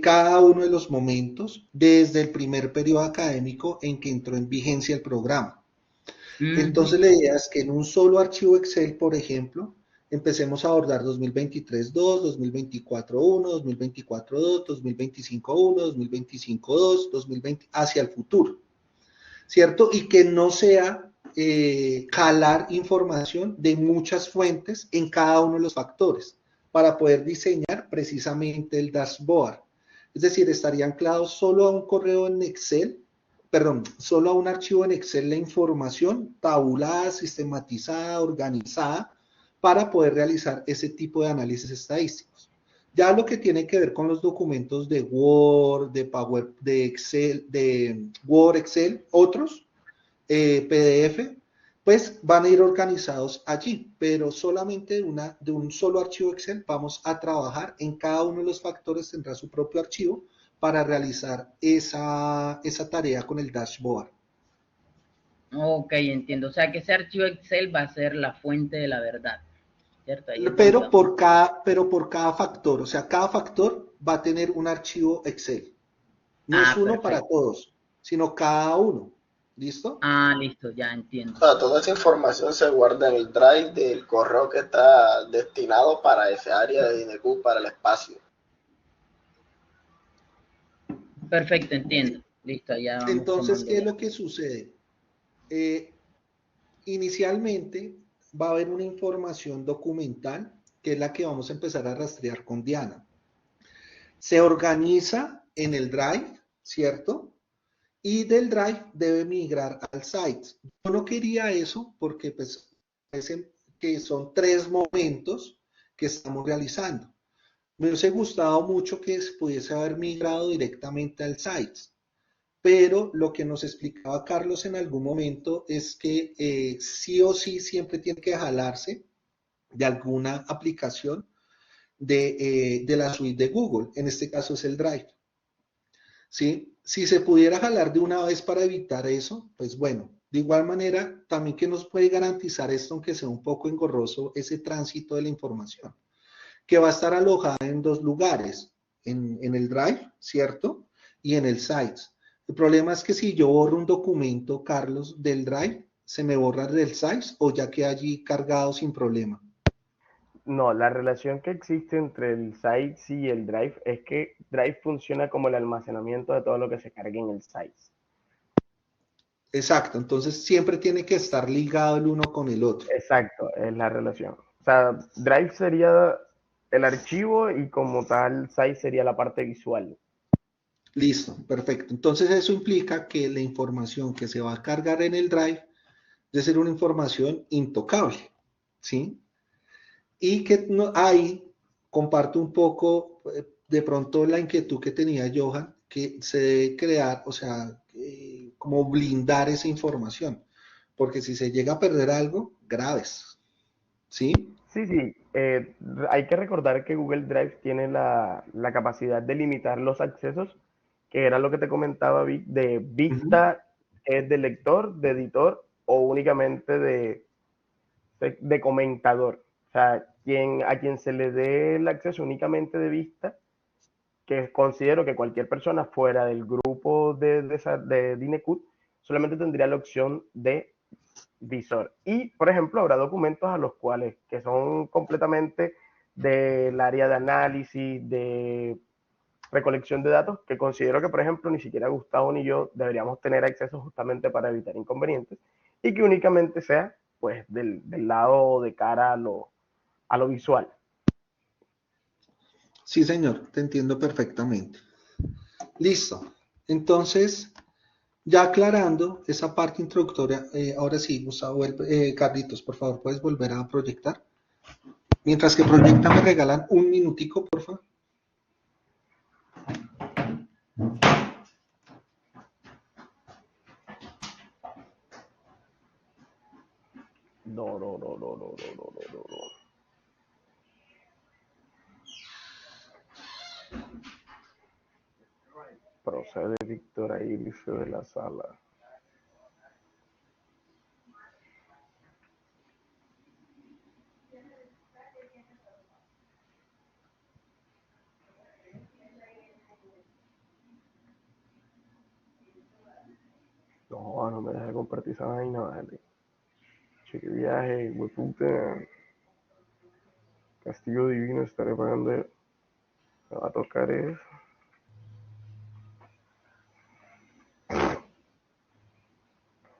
cada uno de los momentos desde el primer periodo académico en que entró en vigencia el programa. Entonces la idea es que en un solo archivo Excel, por ejemplo, empecemos a abordar 2023-2, 2024-1, 2024-2, 2025-1, 2025-2, 2020, hacia el futuro, ¿cierto? Y que no sea jalar información de muchas fuentes en cada uno de los factores para poder diseñar precisamente el dashboard. Es decir, estaría anclado solo a un correo en Excel, perdón, solo a un archivo en Excel la información tabulada, sistematizada, organizada, para poder realizar ese tipo de análisis estadísticos. Ya lo que tiene que ver con los documentos de Word, de Power, de Excel, de Word, Excel, otros, PDF, pues van a ir organizados allí, pero solamente de un solo archivo Excel vamos a trabajar en cada uno de los factores, tendrá su propio archivo para realizar esa tarea con el dashboard. Ok, entiendo. O sea que ese archivo Excel va a ser la fuente de la verdad, ¿cierto? Pero por cada factor, o sea, cada factor va a tener un archivo Excel. No es uno para todos, sino cada uno. ¿Listo? Listo, ya entiendo. O sea, toda esa información se guarda en el drive del correo que está destinado para ese área de DNQ, para el espacio. Perfecto, entiendo. Listo, ya vamos. Entonces, ¿qué es lo que sucede? Inicialmente va a haber una información documental, que es la que vamos a empezar a rastrear con Diana. Se organiza en el Drive, ¿cierto? Y del Drive debe migrar al site. Yo no quería eso porque pues parece que son 3 momentos que estamos realizando. Me hubiese gustado mucho que se pudiese haber migrado directamente al site, pero lo que nos explicaba Carlos en algún momento es que sí o sí siempre tiene que jalarse de alguna aplicación de la suite de Google, en este caso es el Drive. ¿Sí? Si se pudiera jalar de una vez para evitar eso, pues bueno, de igual manera, también que nos puede garantizar esto, aunque sea un poco engorroso, ese tránsito de la información, que va a estar alojada en 2 lugares, en el Drive, ¿cierto? Y en el Sites. El problema es que si yo borro un documento, Carlos, del Drive, ¿se me borra del Sites o ya queda allí cargado sin problema? No, la relación que existe entre el Sites y el Drive es que Drive funciona como el almacenamiento de todo lo que se cargue en el Sites. Exacto, entonces siempre tiene que estar ligado el uno con el otro. Exacto, es la relación. O sea, Drive sería el archivo y como tal Sites sería la parte visual. Listo, perfecto. Entonces eso implica que la información que se va a cargar en el Drive debe ser una información intocable, ¿sí? Y que ahí comparto un poco de pronto la inquietud que tenía Johan, que se debe crear, o sea, como blindar esa información, porque si se llega a perder algo, graves, ¿sí? Sí, sí. Hay que recordar que Google Drive tiene la capacidad de limitar los accesos, que era lo que te comentaba, Vic, de vista, de lector, de editor o únicamente de de comentador. O sea, a quien se le dé el acceso únicamente de vista, que considero que cualquier persona fuera del grupo de Dinecut solamente tendría la opción de visor. Y, por ejemplo, habrá documentos a los cuales, que son completamente del área de análisis, de recolección de datos, que considero que, por ejemplo, ni siquiera Gustavo ni yo deberíamos tener acceso justamente para evitar inconvenientes, y que únicamente sea, pues, del lado de cara a lo visual. Sí, señor, te entiendo perfectamente. Listo. Entonces, ya aclarando esa parte introductoria, ahora sí, Gustavo, Carlitos, por favor, ¿puedes volver a proyectar? Mientras que proyecta, me regalan un minutico, por favor. No. Procede Víctor a irse de la sala. No me dejes compartir esa vaina, vale. Che, qué viaje, hueputa. Castigo divino, estaré pagando. Me va a tocar eso.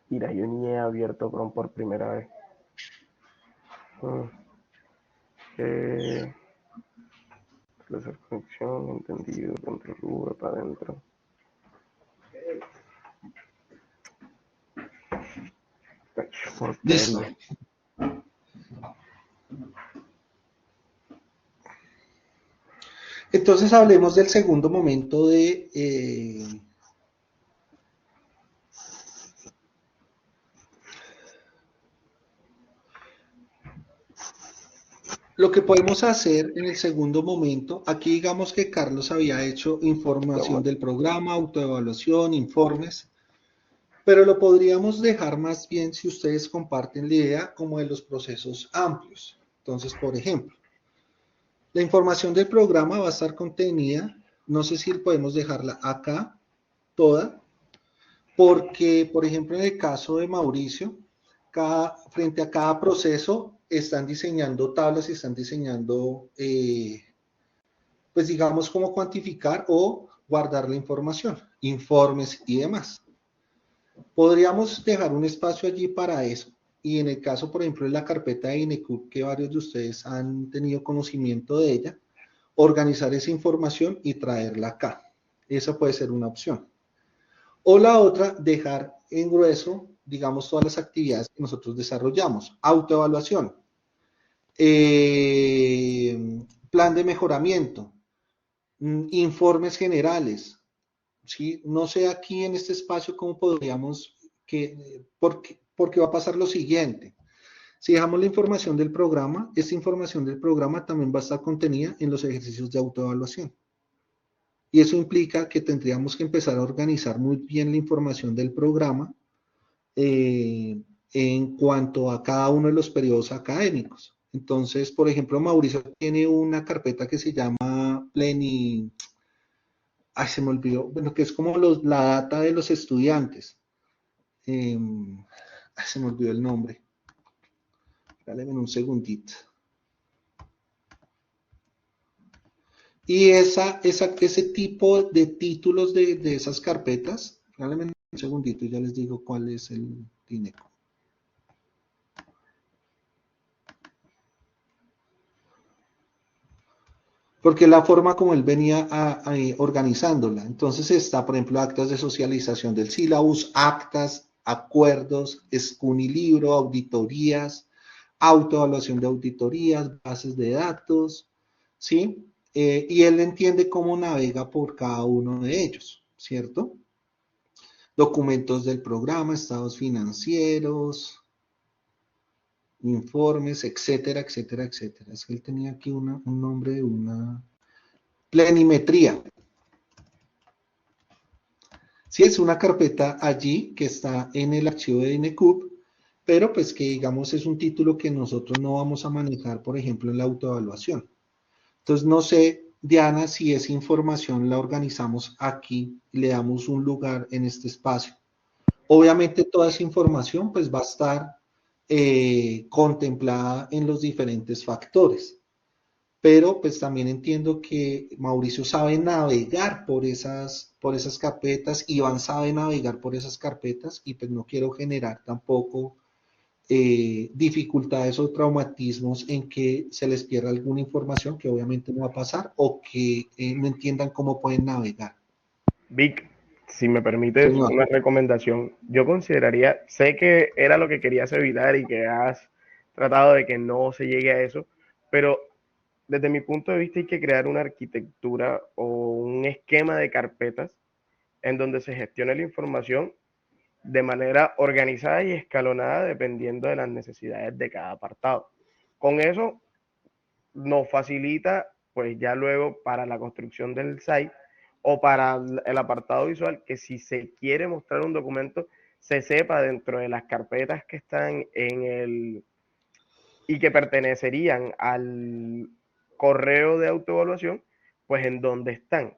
Mira, yo ni he abierto Chrome por primera vez. Establecer conexión, entendido, control V para adentro. Listo. Entonces hablemos del segundo momento de lo que podemos hacer en el segundo momento. Aquí digamos que Carlos había hecho información del programa, autoevaluación, informes, pero lo podríamos dejar más bien si ustedes comparten la idea como de los procesos amplios. Entonces, por ejemplo, la información del programa va a estar contenida, no sé si podemos dejarla acá, toda, porque, por ejemplo, en el caso de Mauricio, frente a cada proceso están diseñando tablas y están diseñando, pues digamos, cómo cuantificar o guardar la información, informes y demás. Podríamos dejar un espacio allí para eso. Y en el caso, por ejemplo, de la carpeta de Dinecut, que varios de ustedes han tenido conocimiento de ella, organizar esa información y traerla acá. Esa puede ser una opción. O la otra, dejar en grueso, digamos, todas las actividades que nosotros desarrollamos. Autoevaluación, plan de mejoramiento, informes generales. ¿Sí? No sé aquí en este espacio cómo podríamos, porque va a pasar lo siguiente. Si dejamos la información del programa, esta información del programa también va a estar contenida en los ejercicios de autoevaluación. Y eso implica que tendríamos que empezar a organizar muy bien la información del programa en cuanto a cada uno de los periodos académicos. Entonces, por ejemplo, Mauricio tiene una carpeta que se llama Pleni... Ay, se me olvidó. Bueno, que es como la data de los estudiantes. Se me olvidó el nombre. Dale un segundito. Y ese tipo de títulos de esas carpetas, realmente un segundito y ya les digo cuál es el Dinecut. Porque la forma como él venía organizándola. Entonces está, por ejemplo, actas de socialización del sílabus, actas, acuerdos, escunilibro, auditorías, autoevaluación de auditorías, bases de datos, ¿sí? Y él entiende cómo navega por cada uno de ellos, ¿cierto? Documentos del programa, estados financieros, informes, etcétera, etcétera, etcétera. Es que él tenía aquí un nombre de una plenimetría. Sí, es una carpeta allí que está en el archivo de Dinecut, pero pues que digamos es un título que nosotros no vamos a manejar, por ejemplo, en la autoevaluación. Entonces, no sé, Diana, si esa información la organizamos aquí y le damos un lugar en este espacio. Obviamente toda esa información pues va a estar contemplada en los diferentes factores, pero pues también entiendo que Mauricio sabe navegar por esas carpetas, Iván sabe navegar por esas carpetas y pues no quiero generar tampoco dificultades o traumatismos en que se les pierda alguna información que obviamente no va a pasar o que no entiendan cómo pueden navegar. Vic, si me permites Señor. una recomendación, yo consideraría, sé que era lo que querías evitar y que has tratado de que no se llegue a eso, pero desde mi punto de vista hay que crear una arquitectura o un esquema de carpetas en donde se gestione la información de manera organizada y escalonada dependiendo de las necesidades de cada apartado. Con eso nos facilita, pues ya luego para la construcción del site o para el apartado visual, que si se quiere mostrar un documento, se sepa dentro de las carpetas que están en el y que pertenecerían al correo de autoevaluación, pues en dónde están.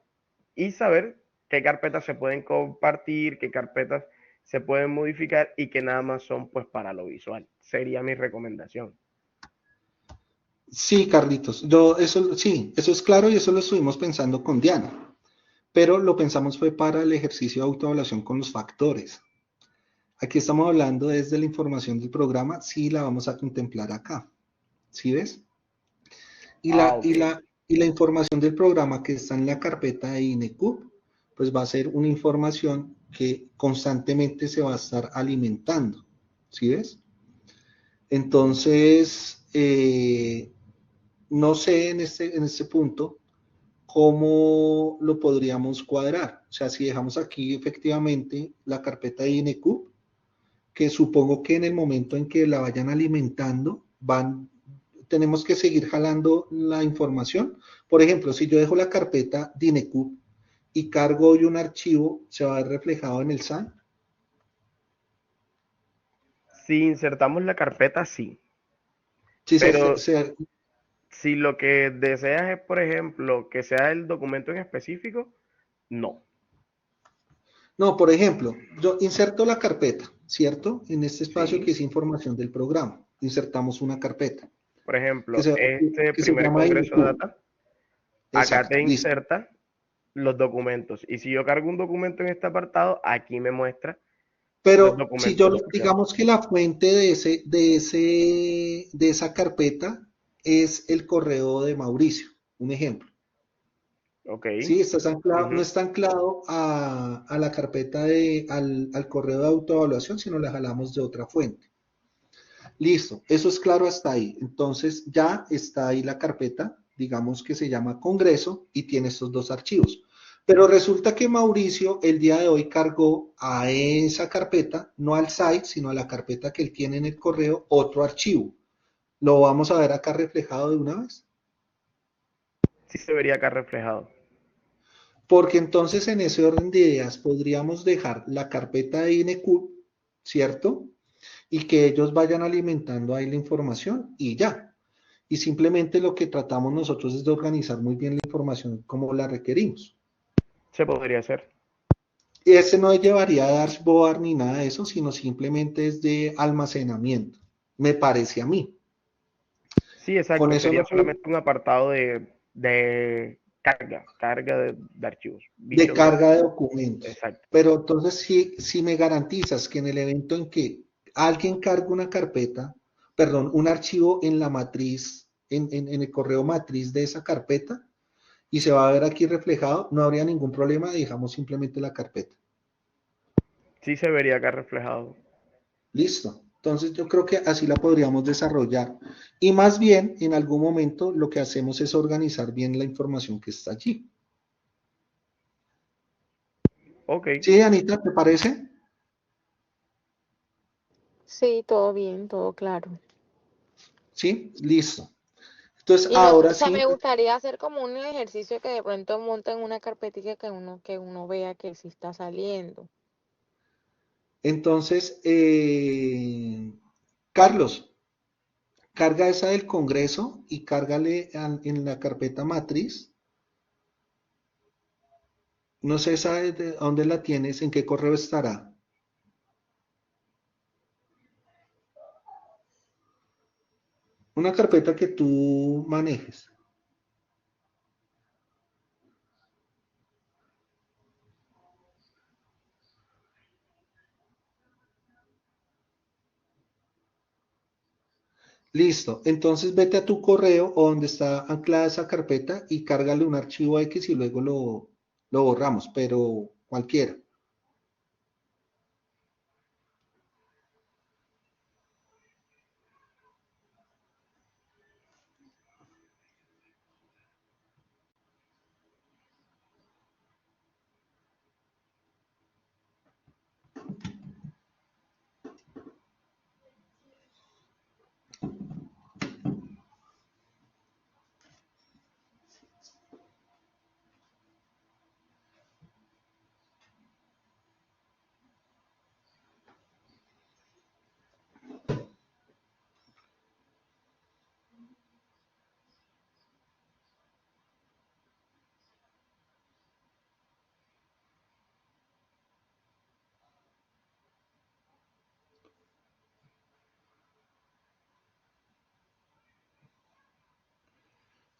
Y saber qué carpetas se pueden compartir, qué carpetas se pueden modificar y que nada más son pues para lo visual. Sería mi recomendación. Sí, Carlitos, sí, eso es claro y eso lo estuvimos pensando con Diana, pero lo pensamos fue para el ejercicio de autoevaluación con los factores. Aquí estamos hablando desde la información del programa, sí la vamos a contemplar acá, ¿sí ves? Y la, Ok. y la, y la información del programa que está en la carpeta de INECUB, pues va a ser una información que constantemente se va a estar alimentando, ¿sí ves? Entonces, no sé en este punto cómo lo podríamos cuadrar. O sea, si dejamos aquí efectivamente la carpeta de INECUB, que supongo que en el momento en que la vayan alimentando, tenemos que seguir jalando la información. Por ejemplo, si yo dejo la carpeta DINECUB y cargo hoy un archivo, ¿se va a ver reflejado en el SAN? Si insertamos la carpeta, sí. Sí, Pero si lo que deseas es, por ejemplo, que sea el documento en específico, no. no, por ejemplo, yo inserto la carpeta, ¿cierto? En este espacio que Sí. es información del programa. Insertamos una carpeta Por que ejemplo, se, este que se primer llama congreso DINECUB. data, acá Exacto, te listo. inserta los documentos. Y si yo cargo un documento en este apartado, aquí me muestra los Pero si yo, documentos asociados. digamos que la fuente de esa carpeta es el correo de Mauricio, un ejemplo. Ok. Sí, no Ujú. está anclado a la carpeta al correo de autoevaluación, sino la jalamos de otra fuente. Listo, eso es claro hasta ahí. Entonces ya está ahí la carpeta, digamos que se llama Congreso y tiene estos dos archivos. Pero resulta que Mauricio el día de hoy cargó a esa carpeta, no al site, sino a la carpeta que él tiene en el correo, otro archivo. ¿Lo vamos a ver acá reflejado de una vez? Sí se vería acá reflejado. Porque entonces en ese orden de ideas podríamos dejar la carpeta de INECUB, ¿cierto? Y que ellos vayan alimentando ahí la información y ya. Y simplemente lo que tratamos nosotros es de organizar muy bien la información como la requerimos. Se podría hacer. Y ese no llevaría a dashboard ni nada de eso, sino simplemente es de almacenamiento, me parece a mí. Sí, Con exacto. eso Sería no solamente un apartado de carga de archivos. de Bicho de... carga de documentos. Exacto. Pero entonces si me garantizas que en el evento en que alguien cargue una carpeta, perdón, un archivo en la matriz, en el correo matriz de esa carpeta, y se va a ver aquí reflejado, no habría ningún problema, dejamos simplemente la carpeta. Sí se vería acá reflejado. Listo. Entonces yo creo que así la podríamos desarrollar. Y más bien, en algún momento lo que hacemos es organizar bien la información que está allí. Ok. ¿Sí, Anita, te parece? Sí, todo bien, todo claro. Sí, listo. Entonces Y no, o ahora sea, sí, me gustaría hacer como un ejercicio que de pronto monten una carpetita que uno vea que sí está saliendo. entonces Carlos, carga esa del Congreso y cárgale en la carpeta matriz. No sé, ¿sabes de dónde la tienes? ¿En qué correo estará? Una carpeta que tú manejes. Listo. Entonces vete a tu correo o donde está anclada esa carpeta y cárgale un archivo X y luego lo borramos, pero cualquiera.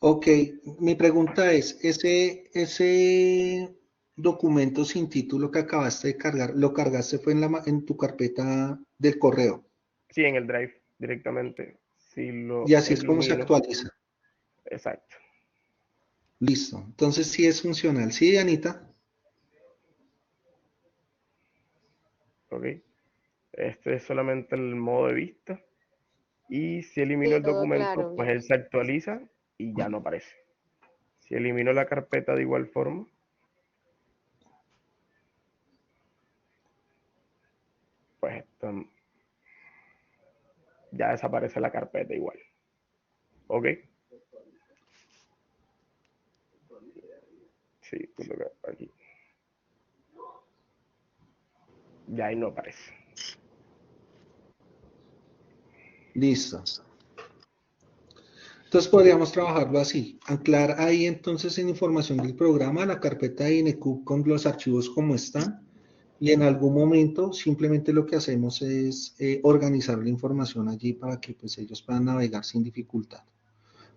Ok, mi pregunta es, ese documento sin título que acabaste de cargar, ¿lo cargaste fue en tu carpeta del correo? Sí, en el Drive directamente. Si Y lo así es como se elimino, actualiza. exacto. Listo. Entonces sí es funcional. ¿Sí, Anita? Ok. Este es solamente el modo de vista. Y si elimino Sí, el todo documento, claro, pues bien. él se actualiza y ya no aparece. Si elimino la carpeta de igual forma, pues ya desaparece la carpeta igual. ¿Ok? Sí, aquí. Ya ahí no aparece. Listo. Entonces podríamos trabajarlo así. Anclar ahí entonces en información del programa la carpeta de INECUB con los archivos como están. Y en algún momento simplemente lo que hacemos es organizar la información allí para que pues ellos puedan navegar sin dificultad.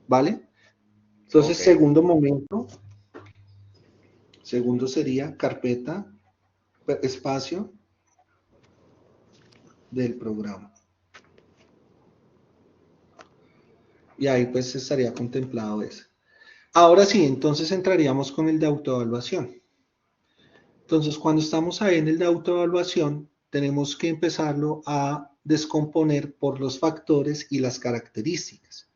¿Vale? Entonces, Ok. segundo sería carpeta, espacio del programa. Y ahí pues estaría contemplado eso. Ahora sí, entonces entraríamos con el de autoevaluación. Entonces, cuando estamos ahí en el de autoevaluación, tenemos que empezarlo a descomponer por los factores y las características.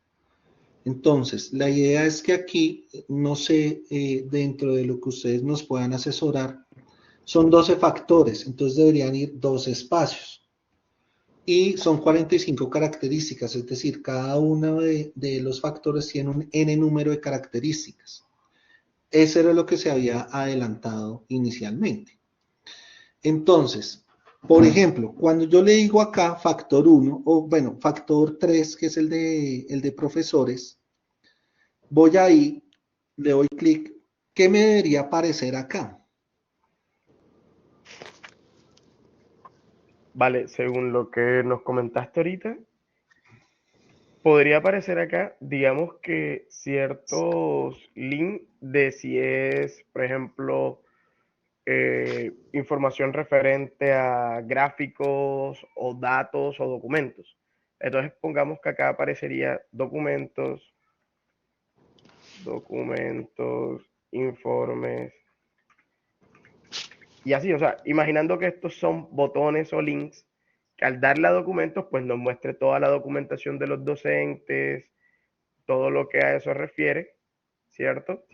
Entonces, la idea es que aquí, no sé, dentro de lo que ustedes nos puedan asesorar, son 12 factores, entonces deberían ir 12 espacios. Y son 45 características, es decir, cada uno de los factores tiene un n número de características. Eso era lo que se había adelantado inicialmente. Entonces, por ejemplo, cuando yo le digo acá factor 1, o bueno, factor 3, que es el de profesores, voy ahí, le doy clic, ¿qué me debería aparecer acá? Vale, según lo que nos comentaste ahorita, podría aparecer acá, digamos que ciertos links de si es, por ejemplo, información referente a gráficos o datos o documentos. Entonces pongamos que acá aparecería documentos, informes, y así, o sea, imaginando que estos son botones o links que al darle a documentos, pues nos muestre toda la documentación de los docentes, todo lo que a eso refiere, ¿cierto?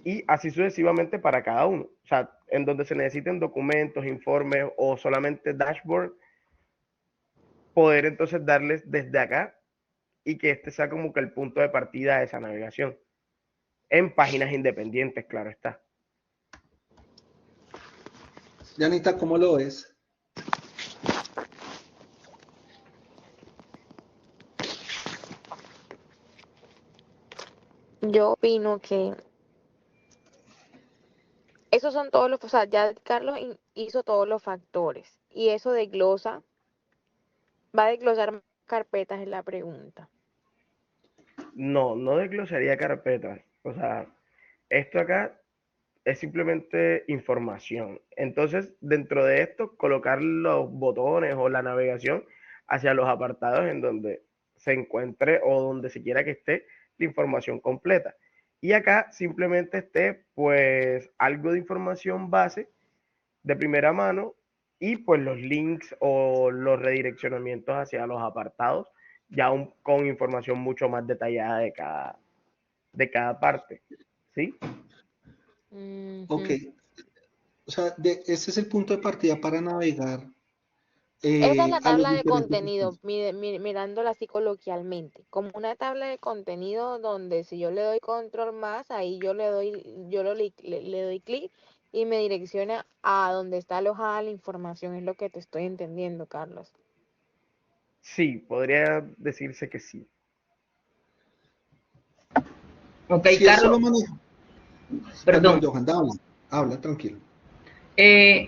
Y así sucesivamente para cada uno. O sea, en donde se necesiten documentos, informes o solamente dashboard, poder entonces darles desde acá y que este sea como que el punto de partida de esa navegación. En páginas independientes, claro está. Janita, ¿cómo lo ves? Yo opino que esos son todos los, o sea, ya Carlos hizo todos los factores y eso desglosa, va a desglosar más carpetas en la pregunta. No, no desglosaría carpetas. O sea, esto acá es simplemente información. Entonces, dentro de esto, colocar los botones o la navegación hacia los apartados en donde se encuentre o donde se quiera que esté la información completa. Y acá simplemente esté pues algo de información base de primera mano y pues los links o los redireccionamientos hacia los apartados ya con información mucho más detallada de cada parte. ¿Sí? Ok, Ujú. o sea, ese es el punto de partida para navegar Esa es la a los tabla de diferentes contenido, espacios. mirándola así coloquialmente, como una tabla de contenido donde si yo le doy control más, ahí le doy clic y me direcciona a donde está alojada la información, es lo que te estoy entendiendo, Carlos. Sí, podría decirse que sí. Ok, Si eso Carlos, lo maneja, perdón, perdón. Johan, habla, tranquilo. Eh,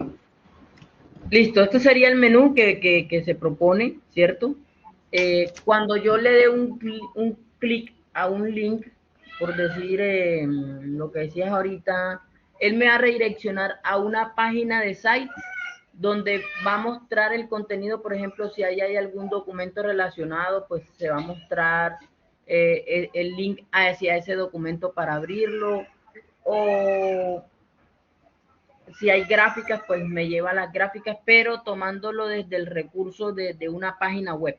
Listo, este sería el menú que se propone, ¿cierto? Cuando yo le dé un clic a un link, por decir lo que decías ahorita, él me va a redireccionar a una página de sites donde va a mostrar el contenido, por ejemplo, si hay algún documento relacionado, pues se va a mostrar el link hacia ese documento para abrirlo, o si hay gráficas, pues me lleva a las gráficas, pero tomándolo desde el recurso de una página web,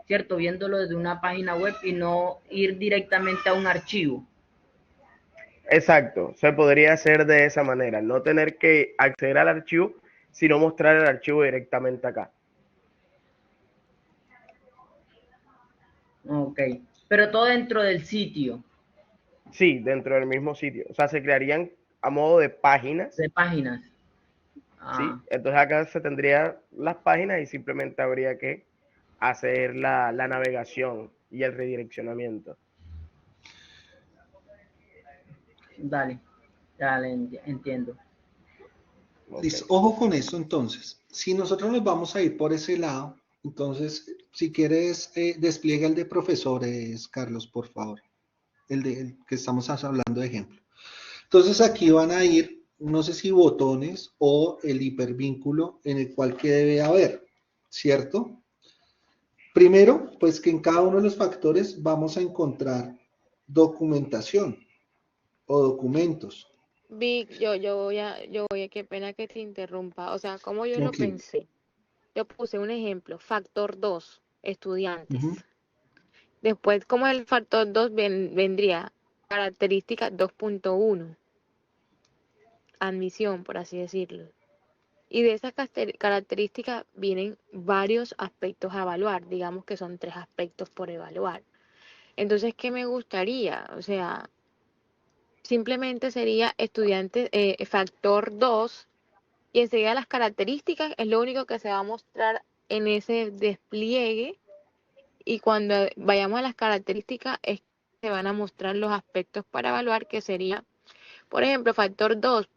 ¿cierto? Viéndolo desde una página web y no ir directamente a un archivo. Exacto, se podría hacer de esa manera, no tener que acceder al archivo, sino mostrar el archivo directamente acá. Ok, pero todo dentro del sitio Sí, dentro del mismo sitio. O sea, se crearían a modo de páginas, de páginas. ¿sí? Ah, Entonces acá se tendría las páginas y simplemente habría que hacer la navegación y el redireccionamiento. dale, dale, entiendo. Ok. Listo, ojo con eso entonces. Si nosotros nos vamos a ir por ese lado, entonces, si quieres, despliega el de profesores, Carlos, por favor. El que estamos hablando de ejemplo. Entonces aquí van a ir, no sé si botones o el hipervínculo en el cual que debe haber, ¿cierto? Primero, pues que en cada uno de los factores vamos a encontrar documentación o documentos. Vic, qué pena que te interrumpa, o sea, como yo lo Tranquilo. pensé, yo puse un ejemplo, factor 2, estudiantes. Ujú. Después, como el factor 2 vendría característica 2.1, admisión, por así decirlo. Y de esas características vienen varios aspectos a evaluar, digamos que son 3 aspectos por evaluar. Entonces, ¿qué me gustaría? O sea, simplemente sería estudiante, factor 2 y enseguida las características es lo único que se va a mostrar en ese despliegue y cuando vayamos a las características es que se van a mostrar los aspectos para evaluar que sería, por ejemplo, factor 2,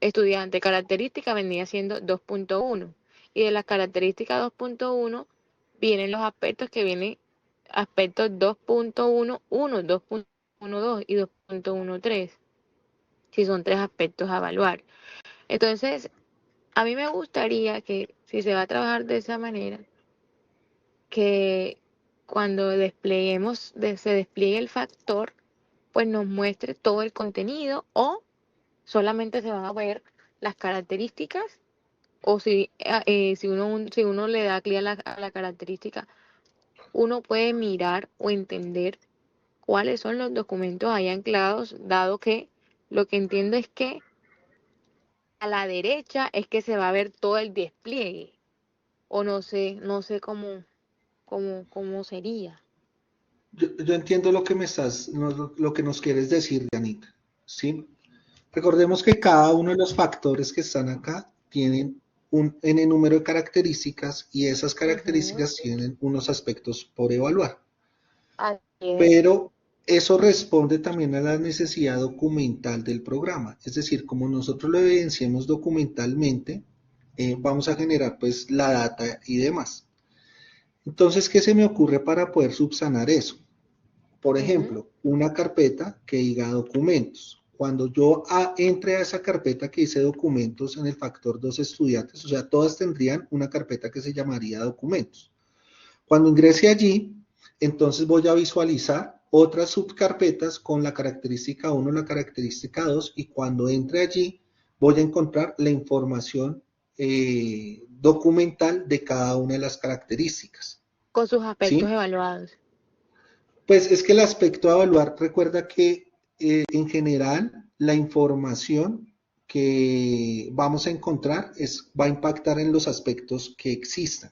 estudiante, característica vendría siendo 2.1 y de las características 2.1 vienen los aspectos que vienen aspectos 2.11, 2.12 y 2.13, si son 3 aspectos a evaluar. Entonces, a mí me gustaría que si se va a trabajar de esa manera, que cuando se despliegue el factor, pues nos muestre todo el contenido o solamente se van a ver las características o si uno le da clic a la característica, uno puede mirar o entender cuáles son los documentos ahí anclados, dado que lo que entiendo es que a la derecha es que se va a ver todo el despliegue o no sé cómo sería. Yo entiendo lo que me estás, lo que nos quieres decir, Janita, ¿sí? Recordemos que cada uno de los factores que están acá tienen un n número de características y esas Ujú. características tienen unos aspectos por evaluar. Así es. Pero eso responde también a la necesidad documental del programa. Es decir, como nosotros lo evidenciemos documentalmente, vamos a generar pues la data y demás. Entonces, ¿qué se me ocurre para poder subsanar eso? Por ejemplo, una carpeta que diga documentos. Cuando yo entre a esa carpeta que dice documentos en el factor 2 estudiantes, o sea, todas tendrían una carpeta que se llamaría documentos. Cuando ingrese allí, entonces voy a visualizar otras subcarpetas con la característica 1, la característica 2, y cuando entre allí voy a encontrar la información documental de cada una de las características. Con sus aspectos ¿Sí? evaluados. Pues es que el aspecto a evaluar, recuerda que en general la información que vamos a encontrar va a impactar en los aspectos que existan.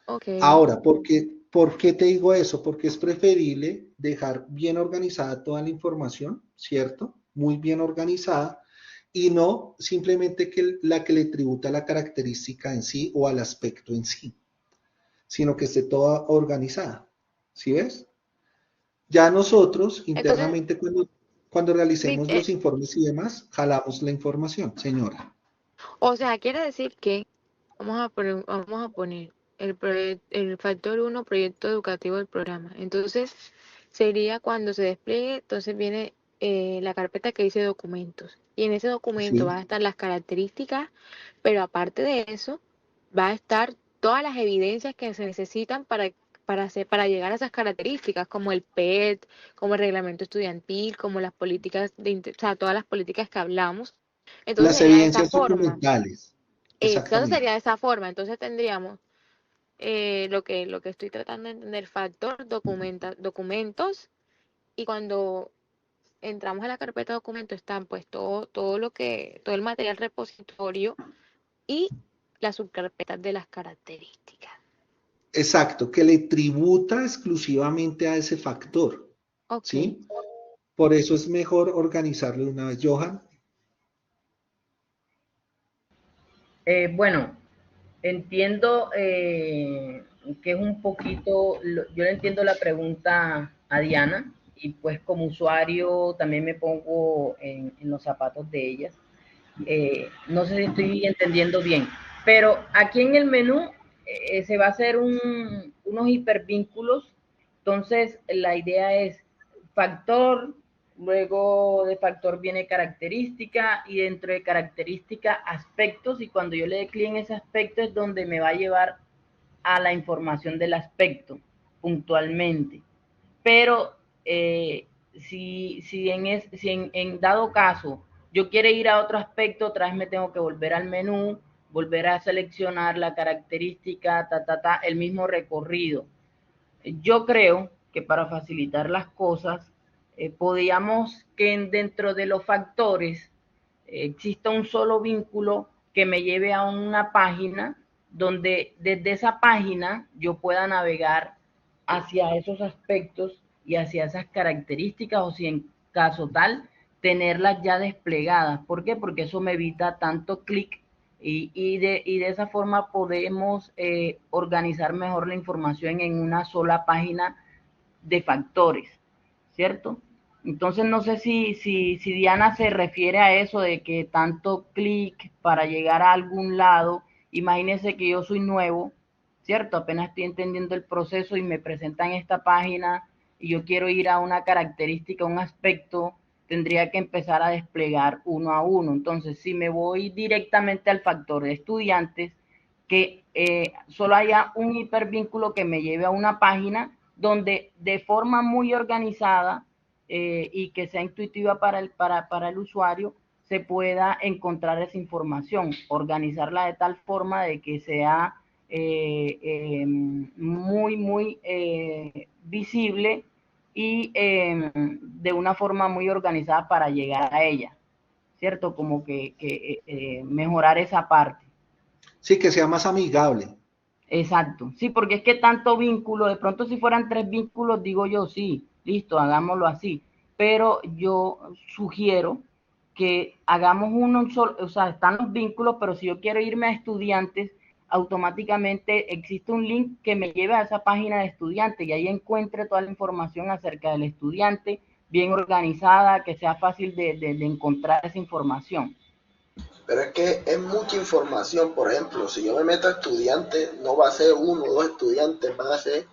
Okay. Ahora, ¿por qué te digo eso? Porque es preferible dejar bien organizada toda la información, ¿cierto? Muy bien organizada, y no simplemente la que le tributa la característica en sí o al aspecto en sí, sino que esté toda organizada. ¿Sí ves? Ya nosotros internamente cuando realicemos los informes y demás, jalamos la información, señora. O sea, quiere decir que vamos a poner el factor 1, proyecto educativo del programa. Entonces, sería cuando se despliegue, entonces viene la carpeta que dice documentos. Y en ese documento Sí. van a estar las características, pero aparte de eso, va a estar todas las evidencias que se necesitan para llegar a esas características, como el PET, como el reglamento estudiantil, como las políticas o sea, todas las políticas que hablamos. Entonces Las sería de esa evidencias forma. documentales. Exacto, Exactamente. sería de esa forma. Entonces tendríamos lo que estoy tratando de entender, factor, documentos, y cuando entramos a la carpeta de documentos están pues todo el material repositorio y las subcarpetas de las características. Exacto, que le tributa exclusivamente a ese factor. Okay. ¿Sí? Por eso es mejor organizarlo de una vez. Johan. Bueno, entiendo que es un poquito, yo le entiendo la pregunta a Diana y pues como usuario también me pongo en los zapatos de ellas. No sé si estoy entendiendo bien, pero aquí en el menú se va a hacer unos hipervínculos, entonces la idea es factor, luego de factor viene característica y dentro de característica aspectos, y cuando yo le dé clic en ese aspecto es donde me va a llevar a la información del aspecto puntualmente. Pero si en dado caso yo quiero ir a otro aspecto, otra vez me tengo que volver al menú, volver a seleccionar la característica, el mismo recorrido. Yo creo que para facilitar las cosas, podíamos que dentro de los factores exista un solo vínculo que me lleve a una página donde desde esa página yo pueda navegar hacia esos aspectos y hacia esas características, o si en caso tal, tenerlas ya desplegadas. ¿Por qué? Porque eso me evita tanto clic y de esa forma podemos organizar mejor la información en una sola página de factores, ¿cierto? Entonces no sé si Diana se refiere a eso de que tanto clic para llegar a algún lado. Imagínense que yo soy nuevo, ¿cierto? Apenas estoy entendiendo el proceso y me presentan esta página y yo quiero ir a una característica, un aspecto, tendría que empezar a desplegar uno a uno. Entonces, si me voy directamente al factor de estudiantes, que solo haya un hipervínculo que me lleve a una página donde de forma muy organizada y que sea intuitiva para el usuario, se pueda encontrar esa información, organizarla de tal forma de que sea muy visible y de una forma muy organizada para llegar a ella, ¿cierto? Como que mejorar esa parte. Sí, que sea más amigable. Exacto, sí, porque es que tanto vínculo, de pronto si fueran 3 vínculos, digo yo, sí, listo, hagámoslo así, pero yo sugiero que hagamos uno solo, o sea, están los vínculos, pero si yo quiero irme a estudiantes, automáticamente existe un link que me lleve a esa página de estudiantes y ahí encuentre toda la información acerca del estudiante, bien organizada, que sea fácil de encontrar esa información. Pero es que es mucha información. Por ejemplo, si yo me meto a estudiantes, no va a ser uno o dos estudiantes, van a ser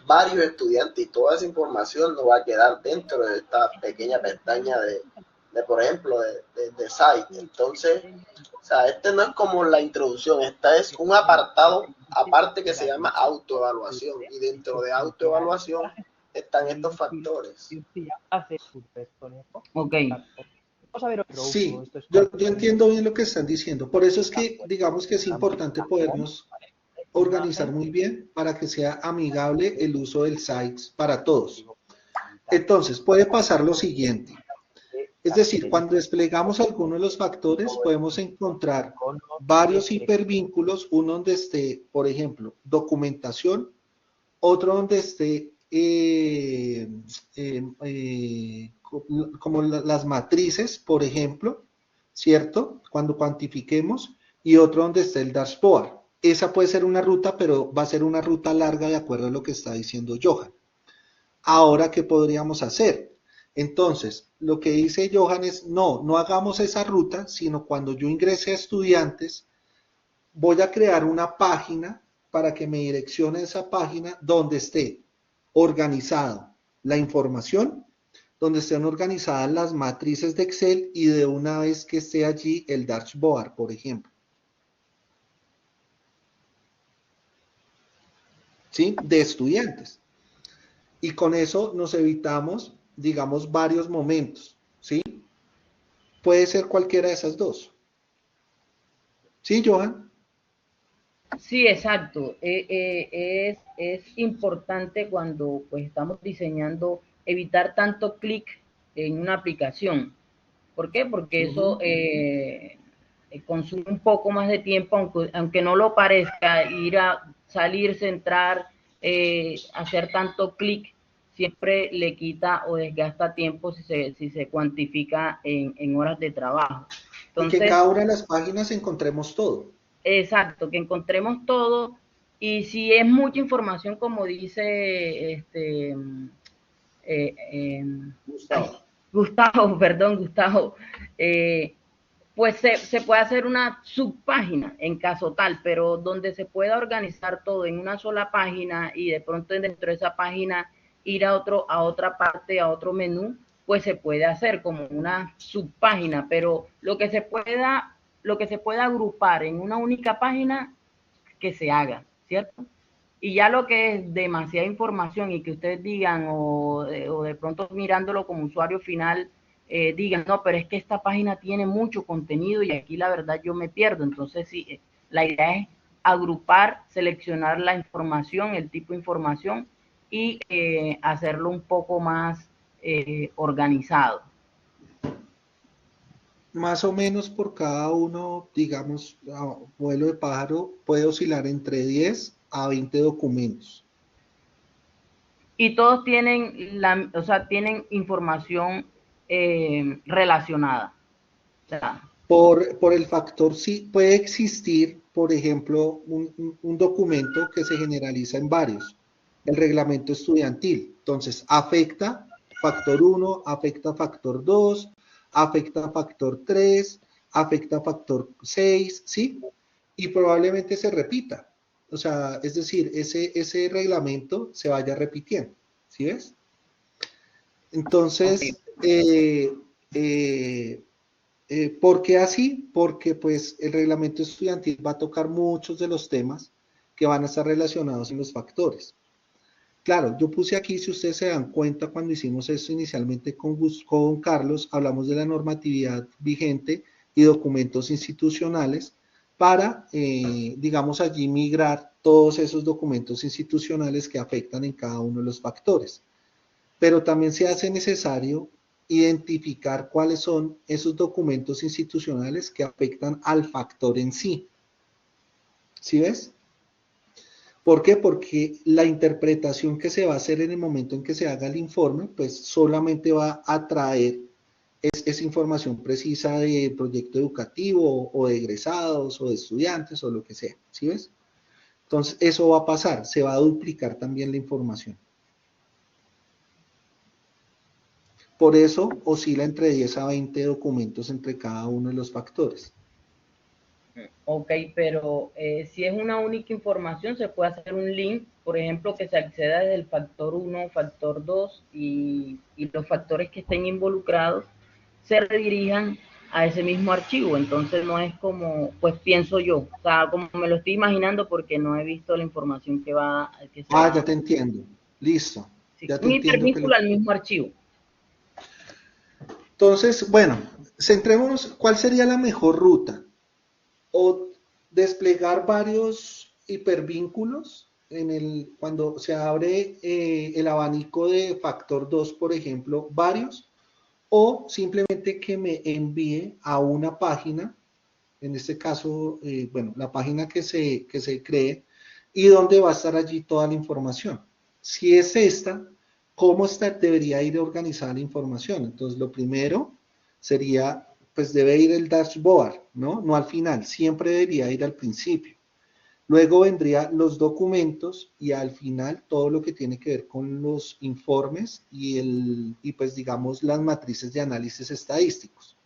varios estudiantes y toda esa información no va a quedar dentro de esta pequeña pestaña de por ejemplo, de site. Entonces, o sea, este no es como la introducción, esta es un apartado aparte que se llama autoevaluación, y dentro de autoevaluación están estos factores. Ok. Sí, yo entiendo bien lo que están diciendo. Por eso es que digamos que es importante podernos organizar muy bien para que sea amigable el uso del sites para todos. Entonces, puede pasar lo siguiente. Es decir, cuando desplegamos alguno de los factores, podemos encontrar varios hipervínculos, uno donde esté, por ejemplo, documentación, otro donde esté como las matrices, por ejemplo, ¿cierto? Cuando cuantifiquemos, y otro donde esté el dashboard. Esa puede ser una ruta, pero va a ser una ruta larga de acuerdo a lo que está diciendo Johan. Ahora, ¿qué podríamos hacer? Entonces, lo que dice Johan es, no hagamos esa ruta, sino cuando yo ingrese a estudiantes, voy a crear una página para que me direccione esa página donde esté organizado la información, donde estén organizadas las matrices de Excel y de una vez que esté allí el dashboard, por ejemplo. ¿Sí? De estudiantes. Y con eso nos evitamos, digamos, varios momentos, ¿sí? Puede ser cualquiera de esas dos. ¿Sí, Johan? Sí, exacto. Es importante cuando pues estamos diseñando evitar tanto clic en una aplicación. ¿Por qué? Porque eso consume un poco más de tiempo, aunque no lo parezca, ir a salirse, entrar, hacer tanto clic, siempre le quita o desgasta tiempo si se cuantifica en horas de trabajo. Entonces, y que en cada una de las páginas encontremos todo. Exacto, que encontremos todo, y si es mucha información, como dice Gustavo, pues se puede hacer una subpágina en caso tal, pero donde se pueda organizar todo en una sola página y de pronto dentro de esa página ir a otra parte, a otro menú, pues se puede hacer como una subpágina, pero lo que se pueda agrupar en una única página, que se haga, ¿cierto? Y ya lo que es demasiada información y que ustedes digan, o de pronto mirándolo como usuario final, digan, no, pero es que esta página tiene mucho contenido y aquí la verdad yo me pierdo. Entonces, sí, la idea es agrupar, seleccionar la información, el tipo de información, y hacerlo un poco más organizado. Más o menos por cada uno, digamos, a vuelo de pájaro, puede oscilar entre 10 a 20 documentos. Y todos tienen, tienen información relacionada. O sea, por el factor, sí, puede existir, por ejemplo, un documento que se generaliza en varios, el reglamento estudiantil. Entonces, afecta factor 1, afecta factor 2, afecta factor 3, afecta factor 6, ¿sí? Y probablemente se repita. O sea, es decir, ese reglamento se vaya repitiendo, ¿sí ves? Entonces, ¿por qué así? Porque pues el reglamento estudiantil va a tocar muchos de los temas que van a estar relacionados en los factores. Claro, yo puse aquí, si ustedes se dan cuenta, cuando hicimos esto inicialmente con Carlos, hablamos de la normatividad vigente y documentos institucionales para, digamos, allí migrar todos esos documentos institucionales que afectan en cada uno de los factores. Pero también se hace necesario identificar cuáles son esos documentos institucionales que afectan al factor en sí. ¿Sí ves? ¿Por qué? Porque la interpretación que se va a hacer en el momento en que se haga el informe, pues solamente va a traer esa información precisa de proyecto educativo o de egresados o de estudiantes o lo que sea. ¿Sí ves? Entonces, eso va a pasar, se va a duplicar también la información. Por eso oscila entre 10 a 20 documentos entre cada uno de los factores. Ok, pero si es una única información, se puede hacer un link, por ejemplo, que se acceda desde el factor 1, factor 2 y los factores que estén involucrados se redirijan a ese mismo archivo. Entonces no es como, pues pienso yo, o sea, como me lo estoy imaginando porque no he visto la información que se Ah, va. ya te entiendo. Listo. Sí, Ya te un entiendo que hipervínculo al mismo archivo. Entonces, bueno, centrémonos, ¿cuál sería la mejor ruta? O desplegar varios hipervínculos cuando se abre el abanico de factor 2, por ejemplo, varios, o simplemente que me envíe a una página, en este caso, bueno, la página que se cree, y donde va a estar allí toda la información. Si es esta, ¿cómo debería ir organizada la información? Entonces, lo primero sería, pues debe ir el dashboard, ¿no? No al final, siempre debería ir al principio. Luego vendría los documentos y al final todo lo que tiene que ver con los informes y pues digamos las matrices de análisis estadísticos.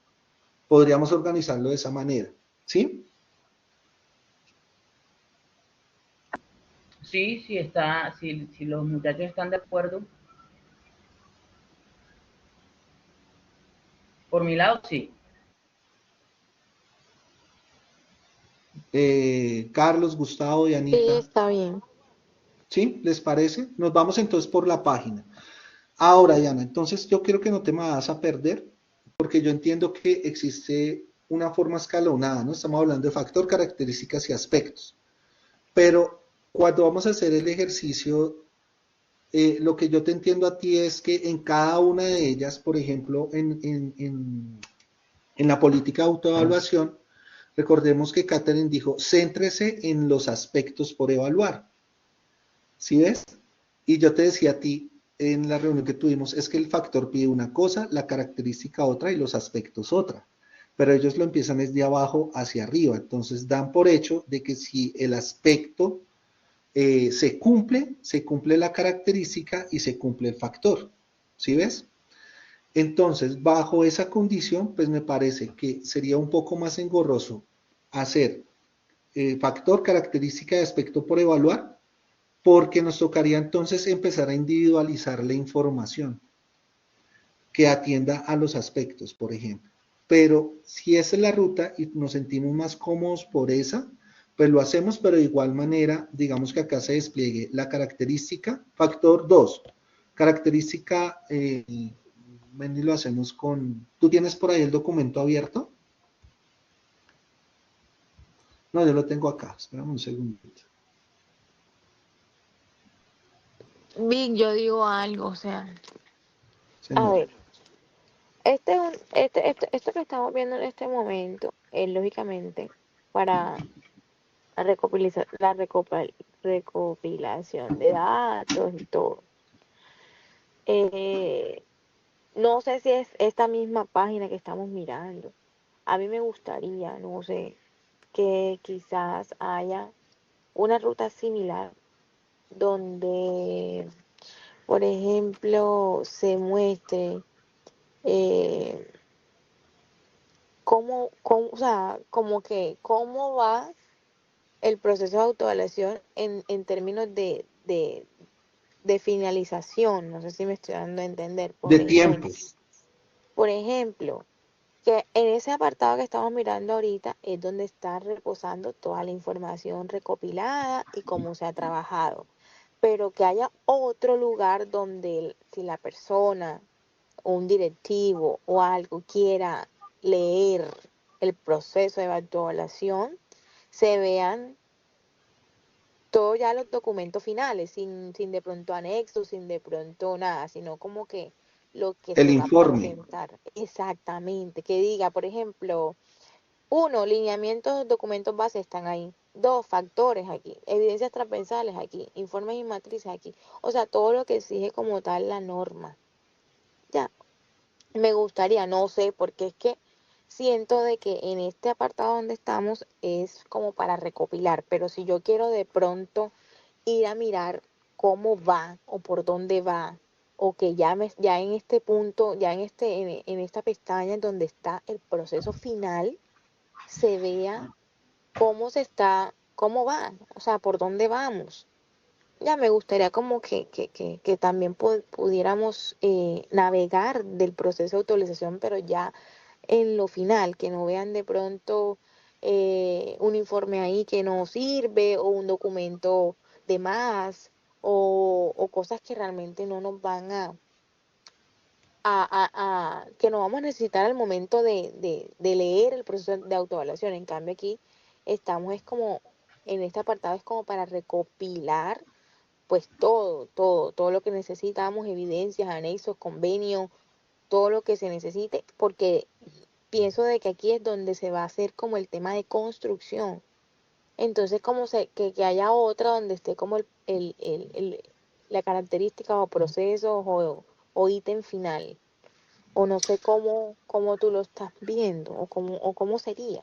Podríamos organizarlo de esa manera, ¿sí? Sí, sí está, si los muchachos están de acuerdo, por mi lado, sí. Carlos, Gustavo y Sí, Anita, está bien. ¿sí? ¿Les parece? Nos vamos entonces por la página. Ahora, Diana, entonces yo quiero que no te me vas a perder, porque yo entiendo que existe una forma escalonada, ¿no? Estamos hablando de factor, características y aspectos. Pero cuando vamos a hacer el ejercicio, lo que yo te entiendo a ti es que en cada una de ellas, por ejemplo, en la política de autoevaluación, recordemos que Catherine dijo, céntrese en los aspectos por evaluar. ¿Sí ves? Y yo te decía a ti en la reunión que tuvimos, es que el factor pide una cosa, la característica otra y los aspectos otra. Pero ellos lo empiezan desde abajo hacia arriba. Entonces dan por hecho de que si el aspecto se cumple la característica y se cumple el factor. ¿Sí ves? Entonces, bajo esa condición, pues me parece que sería un poco más engorroso hacer factor, característica y aspecto por evaluar, porque nos tocaría entonces empezar a individualizar la información que atienda a los aspectos, por ejemplo. Pero si esa es la ruta y nos sentimos más cómodos por esa, pues lo hacemos, pero de igual manera, digamos que acá se despliegue la característica, factor 2, característica, Mendy, lo hacemos con, ¿tú tienes por ahí el documento abierto? No, yo lo tengo acá, espérame un segundito. Vic, yo digo algo, o sea, A Señor. ver, esto que estamos viendo en este momento es lógicamente para recopilación de datos y todo. Eh, no sé si es esta misma página que estamos mirando. A mí me gustaría, no sé, que quizás haya una ruta similar donde, por ejemplo, se muestre eh, o sea, como que cómo va el proceso de autoevaluación en términos de finalización. No sé si me estoy dando a entender. De tiempo. Por ejemplo, que en ese apartado que estamos mirando ahorita es donde está reposando toda la información recopilada y cómo se ha trabajado. Pero que haya otro lugar donde si la persona o un directivo o algo quiera leer el proceso de evaluación, se vean todos ya los documentos finales, sin de pronto anexos, sin de pronto nada, sino como que lo que El se va a informe. presentar exactamente, que diga, por ejemplo, uno, lineamientos, documentos base están ahí. Dos, factores aquí, evidencias transversales aquí, informes y matrices aquí. O sea, todo lo que exige como tal la norma. Ya, me gustaría, no sé, porque es que siento de que en este apartado donde estamos es como para recopilar, pero si yo quiero de pronto ir a mirar cómo va o por dónde va o que ya en este punto, en esta pestaña en donde está el proceso final, se vea cómo va, o sea, por dónde vamos. Ya me gustaría como que también pudiéramos navegar del proceso de autorización, pero ya en lo final, que no vean de pronto un informe ahí que no sirve o un documento de más o cosas que realmente no nos van que no vamos a necesitar al momento de leer el proceso de autoevaluación. En cambio aquí estamos es como, en este apartado es como para recopilar pues todo lo que necesitamos, evidencias, anexos, convenios, todo lo que se necesite, porque pienso de que aquí es donde se va a hacer como el tema de construcción. Entonces, que haya otra donde esté como la característica o procesos o ítem final. O no sé cómo tú lo estás viendo o cómo sería.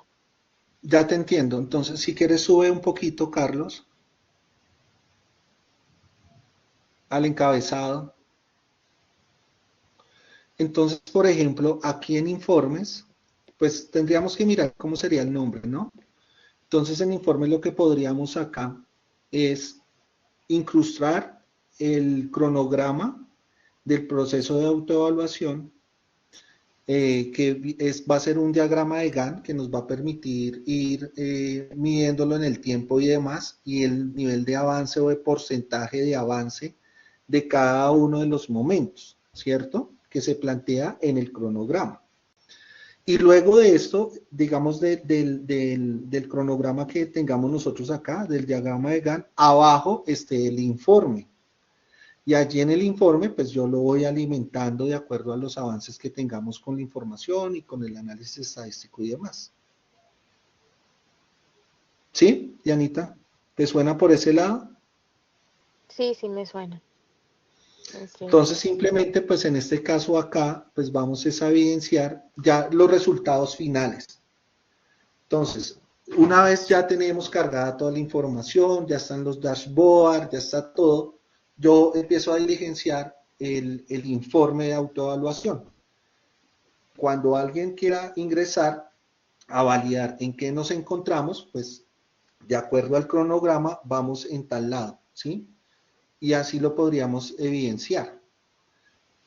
Ya te entiendo. Entonces, si quieres, sube un poquito, Carlos, al encabezado. Entonces, por ejemplo, aquí en informes, pues tendríamos que mirar cómo sería el nombre, ¿no? Entonces, en informes lo que podríamos acá es incrustar el cronograma del proceso de autoevaluación, va a ser un diagrama de Gantt que nos va a permitir ir midiéndolo en el tiempo y demás, y el nivel de avance o de porcentaje de avance de cada uno de los momentos, ¿cierto? Que se plantea en el cronograma. Y luego de esto, digamos, del cronograma que tengamos nosotros acá, del diagrama de Gantt, abajo esté el informe. Y allí en el informe, pues yo lo voy alimentando de acuerdo a los avances que tengamos con la información y con el análisis estadístico y demás. ¿Sí, Dianita? ¿Te suena por ese lado? Sí, sí me suena. Entonces simplemente pues en este caso acá pues vamos a evidenciar ya los resultados finales. Entonces, una vez ya tenemos cargada toda la información, ya están los dashboards, ya está todo, yo empiezo a diligenciar el informe de autoevaluación. Cuando alguien quiera ingresar a validar en qué nos encontramos, pues de acuerdo al cronograma vamos en tal lado, ¿sí? Y así lo podríamos evidenciar.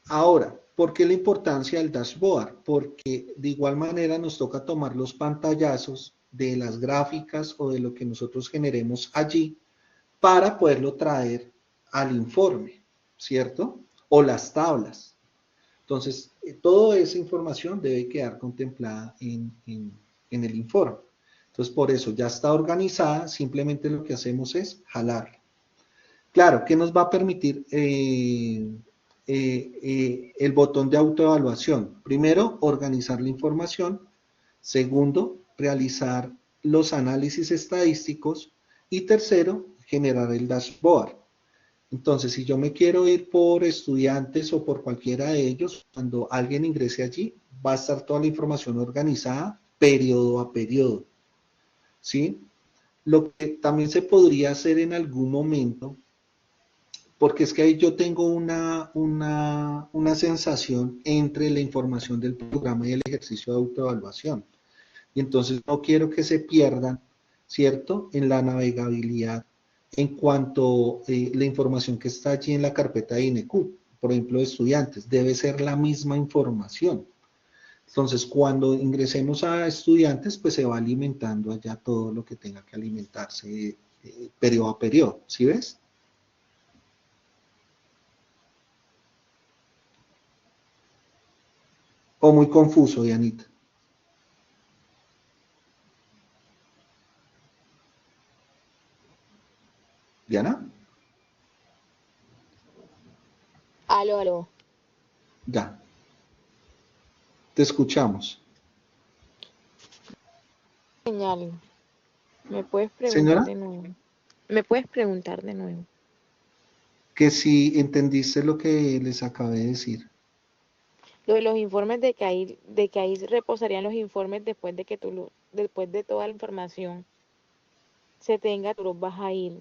Ahora, ¿por qué la importancia del dashboard? Porque de igual manera nos toca tomar los pantallazos de las gráficas o de lo que nosotros generemos allí para poderlo traer al informe, ¿cierto? O las tablas. Entonces, toda esa información debe quedar contemplada en el informe. Entonces, por eso ya está organizada, simplemente lo que hacemos es jalarla. Claro, ¿qué nos va a permitir el botón de autoevaluación? Primero, organizar la información. Segundo, realizar los análisis estadísticos. Y tercero, generar el dashboard. Entonces, si yo me quiero ir por estudiantes o por cualquiera de ellos, cuando alguien ingrese allí, va a estar toda la información organizada, periodo a periodo. ¿Sí? Lo que también se podría hacer en algún momento, porque es que ahí yo tengo una sensación entre la información del programa y el ejercicio de autoevaluación. Y entonces no quiero que se pierdan, ¿cierto?, en la navegabilidad en cuanto a la información que está allí en la carpeta de INEQ, por ejemplo, de estudiantes, debe ser la misma información. Entonces, cuando ingresemos a estudiantes, pues se va alimentando allá todo lo que tenga que alimentarse periodo a periodo, ¿sí ves? O muy confuso, Dianita. ¿Diana? Aló. Ya. Te escuchamos. Señal. ¿Me puedes preguntar Señora, de nuevo? ¿Me puedes preguntar de nuevo? que si entendiste lo que les acabé de decir. Lo de los informes de que ahí reposarían los informes después de que después de toda la información se tenga, tú los vas a ir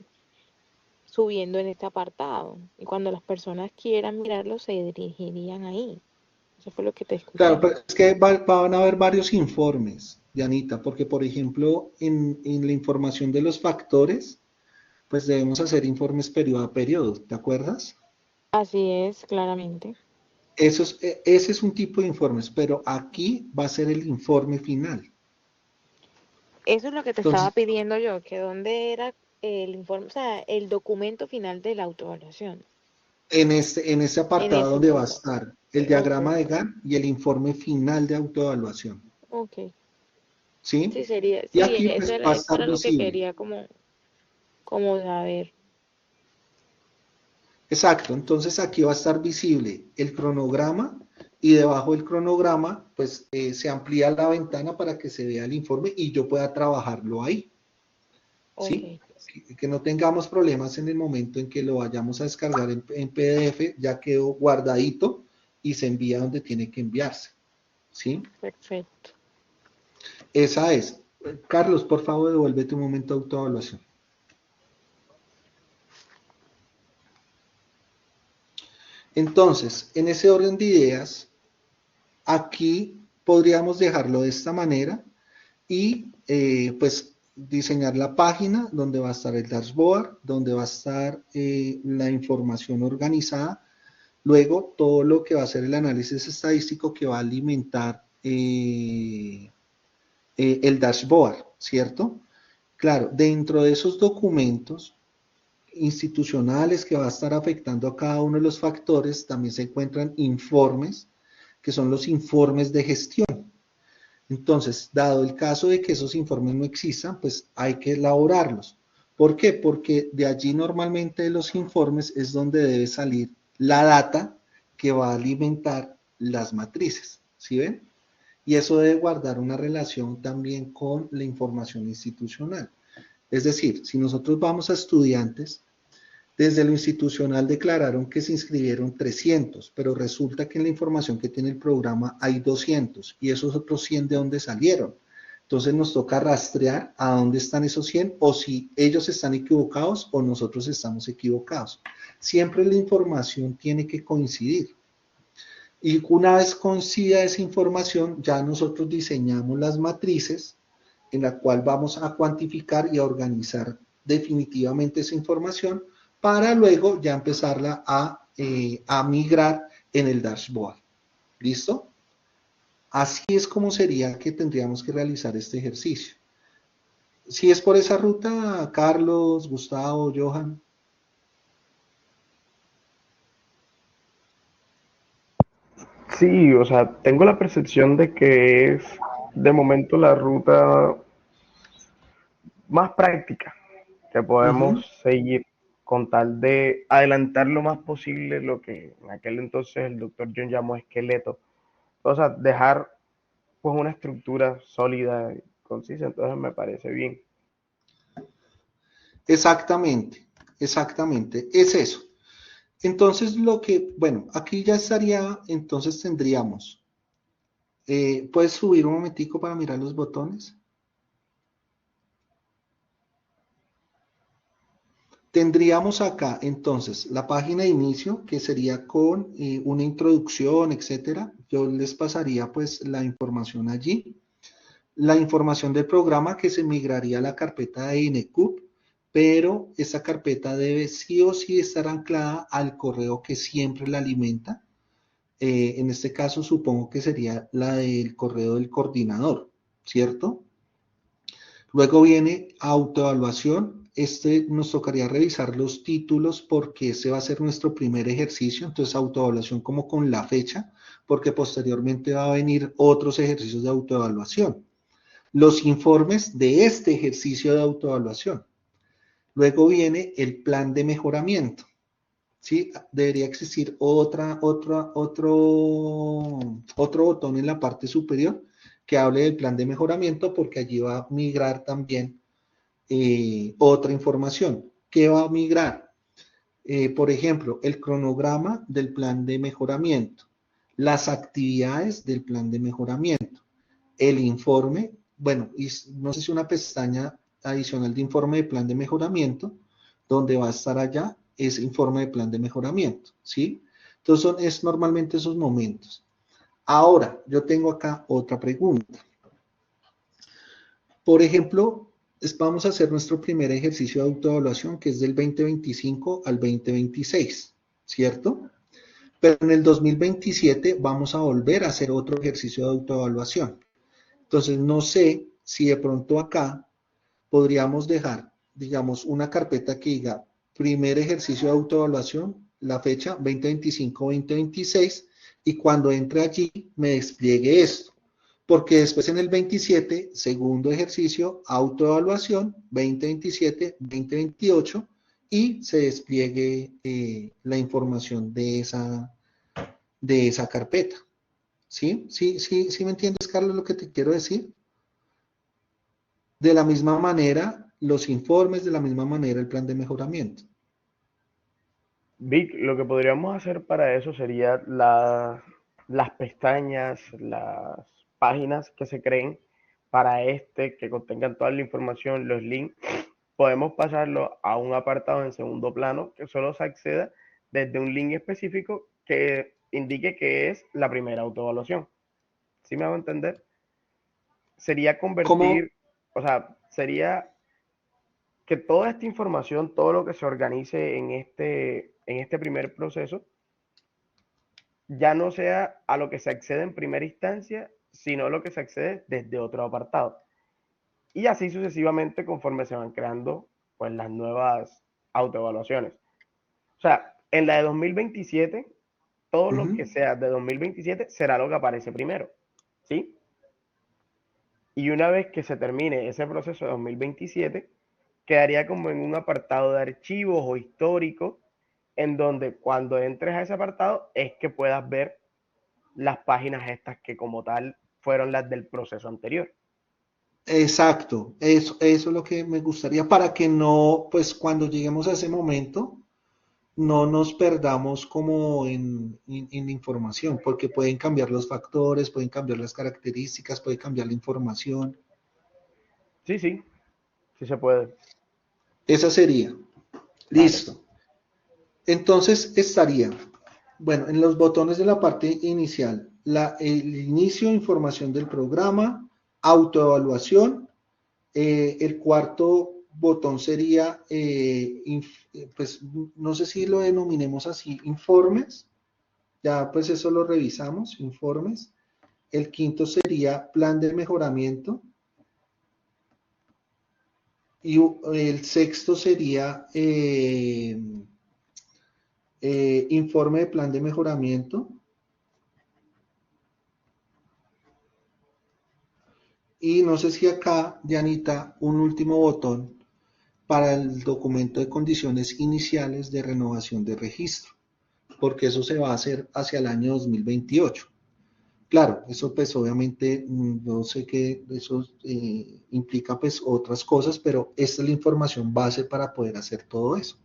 subiendo en este apartado. Y cuando las personas quieran mirarlo, se dirigirían ahí. Eso fue lo que te Claro, escuché. pero es que van a haber varios informes, Dianita, porque por ejemplo, en la información de los factores, pues debemos hacer informes periodo a periodo, ¿te acuerdas? Así es, claramente. Ese es un tipo de informes, pero aquí va a ser el informe final. Eso es lo que te estaba Entonces, pidiendo yo, que dónde era el informe, o sea, el documento final de la autoevaluación. en ese En apartado ese donde va a punto. estar el Ok, diagrama de Gantt y el informe final de autoevaluación, ok. ¿sí? Sí, sería, Y sí, aquí pues va a eso estar era lo que visible. quería como saber. Exacto, entonces aquí va a estar visible el cronograma y debajo del cronograma pues se amplía la ventana para que se vea el informe y yo pueda trabajarlo ahí, ¿sí? Ok, Que no tengamos problemas en el momento en que lo vayamos a descargar en PDF, ya quedó guardadito y se envía donde tiene que enviarse, ¿sí? perfecto. Esa es. Carlos, por favor, devuélvete un momento de autoevaluación. Entonces, en ese orden de ideas, aquí podríamos dejarlo de esta manera y pues diseñar la página donde va a estar el dashboard, donde va a estar la información organizada, luego todo lo que va a ser el análisis estadístico que va a alimentar el dashboard, ¿cierto? Claro, dentro de esos documentos institucionales que va a estar afectando a cada uno de los factores, también se encuentran informes, que son los informes de gestión. Entonces, dado el caso de que esos informes no existan, pues hay que elaborarlos. ¿Por qué? Porque de allí normalmente de los informes es donde debe salir la data que va a alimentar las matrices, ¿sí ven? Y eso debe guardar una relación también con la información institucional. Es decir, si nosotros vamos a estudiantes, desde lo institucional declararon que se inscribieron 300, pero resulta que en la información que tiene el programa hay 200 y esos otros 100 de dónde salieron. Entonces nos toca rastrear a dónde están esos 100 o si ellos están equivocados o nosotros estamos equivocados. Siempre la información tiene que coincidir. Y una vez coincida esa información, ya nosotros diseñamos las matrices en la cual vamos a cuantificar y a organizar definitivamente esa información para luego ya empezarla a migrar en el dashboard. ¿Listo? Así es como sería que tendríamos que realizar este ejercicio. Si es por esa ruta, Carlos, Gustavo, Johan. Sí, o sea, tengo la percepción de que es de momento la ruta más práctica que podemos Uh-huh. seguir con tal de adelantar lo más posible lo que en aquel entonces el doctor John llamó esqueleto. O sea, dejar pues una estructura sólida y concisa, entonces me parece bien. Exactamente, exactamente, es eso. Entonces lo que, bueno, aquí ya estaría, entonces tendríamos, ¿puedes subir un momentico para mirar los botones? Tendríamos acá entonces la página de inicio que sería con una introducción, etcétera. Yo les pasaría pues la información allí. La información del programa que se migraría a la carpeta de INECUP, pero esa carpeta debe sí o sí estar anclada al correo que siempre la alimenta. En este caso supongo que sería la del correo del coordinador, ¿cierto? Luego viene autoevaluación. Nos tocaría revisar los títulos porque ese va a ser nuestro primer ejercicio. Entonces, autoevaluación como con la fecha, porque posteriormente va a venir otros ejercicios de autoevaluación. Los informes de este ejercicio de autoevaluación. Luego viene el plan de mejoramiento. ¿Sí? Debería existir otro botón en la parte superior que hable del plan de mejoramiento porque allí va a migrar también otra información. ¿Qué va a migrar? Por ejemplo, el cronograma del plan de mejoramiento, las actividades del plan de mejoramiento, el informe, bueno, y no sé si una pestaña adicional de informe de plan de mejoramiento, donde va a estar allá ese informe de plan de mejoramiento, ¿sí? Entonces, es normalmente esos momentos. Ahora, yo tengo acá otra pregunta. Por ejemplo, vamos a hacer nuestro primer ejercicio de autoevaluación, que es del 2025 al 2026, ¿cierto? Pero en el 2027 vamos a volver a hacer otro ejercicio de autoevaluación. Entonces, no sé si de pronto acá podríamos dejar, digamos, una carpeta que diga primer ejercicio de autoevaluación, la fecha 2025-2026, y cuando entre allí me despliegue esto. Porque después en el 27, segundo ejercicio, autoevaluación, 2027-2028, y se despliegue la información de esa carpeta. ¿Sí? ¿Sí me entiendes, Carlos, lo que te quiero decir? De la misma manera, los informes, de la misma manera, el plan de mejoramiento. Vic, lo que podríamos hacer para eso sería las pestañas, las páginas que se creen para que contengan toda la información, los links. Podemos pasarlo a un apartado en segundo plano que solo se acceda desde un link específico que indique que es la primera autoevaluación. ¿Sí me hago entender? Sería convertir, o sea, sería que toda esta información, todo lo que se organice en este primer proceso, ya no sea a lo que se accede en primera instancia, sino a lo que se accede desde otro apartado. Y así sucesivamente conforme se van creando pues las nuevas autoevaluaciones. O sea, en la de 2027, todo lo que sea de 2027 será lo que aparece primero, ¿sí? Y una vez que se termine ese proceso de 2027, quedaría como en un apartado de archivos o histórico, en donde cuando entres a ese apartado es que puedas ver las páginas estas que como tal fueron las del proceso anterior. Exacto, eso es lo que me gustaría para que no, pues cuando lleguemos a ese momento, no nos perdamos como en información, porque pueden cambiar los factores, pueden cambiar las características, puede cambiar la información. Sí, sí se puede. Esa sería. Listo. Vale. Entonces estaría, bueno, en los botones de la parte inicial, el inicio, información del programa, autoevaluación. El cuarto botón sería, pues no sé si lo denominemos así, informes. Ya pues eso lo revisamos, informes. El quinto sería plan de mejoramiento. Y el sexto sería informe de plan de mejoramiento. Y no sé si acá, Dianita, un último botón para el documento de condiciones iniciales de renovación de registro, porque eso se va a hacer hacia el año 2028. Claro, eso pues obviamente yo sé que eso implica pues otras cosas, pero esta es la información base para poder hacer todo eso.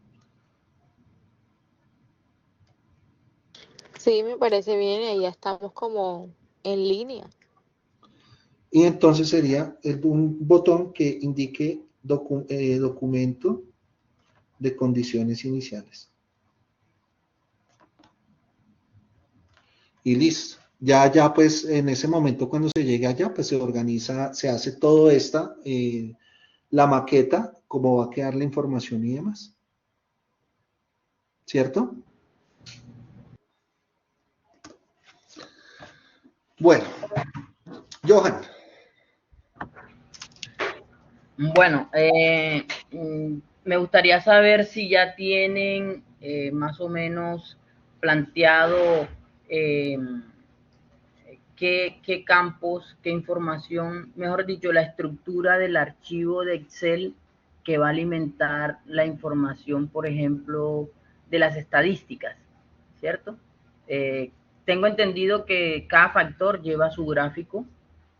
Sí, me parece bien, ahí ya estamos como en línea. Y entonces sería un botón que indique documento de condiciones iniciales. Y listo. Ya pues en ese momento cuando se llegue allá, pues se organiza, se hace todo la maqueta, cómo va a quedar la información y demás. ¿Cierto? Bueno, Johan. Bueno, me gustaría saber si ya tienen más o menos planteado qué campos, qué información, mejor dicho, la estructura del archivo de Excel que va a alimentar la información, por ejemplo, de las estadísticas, ¿cierto? Tengo entendido que cada factor lleva su gráfico,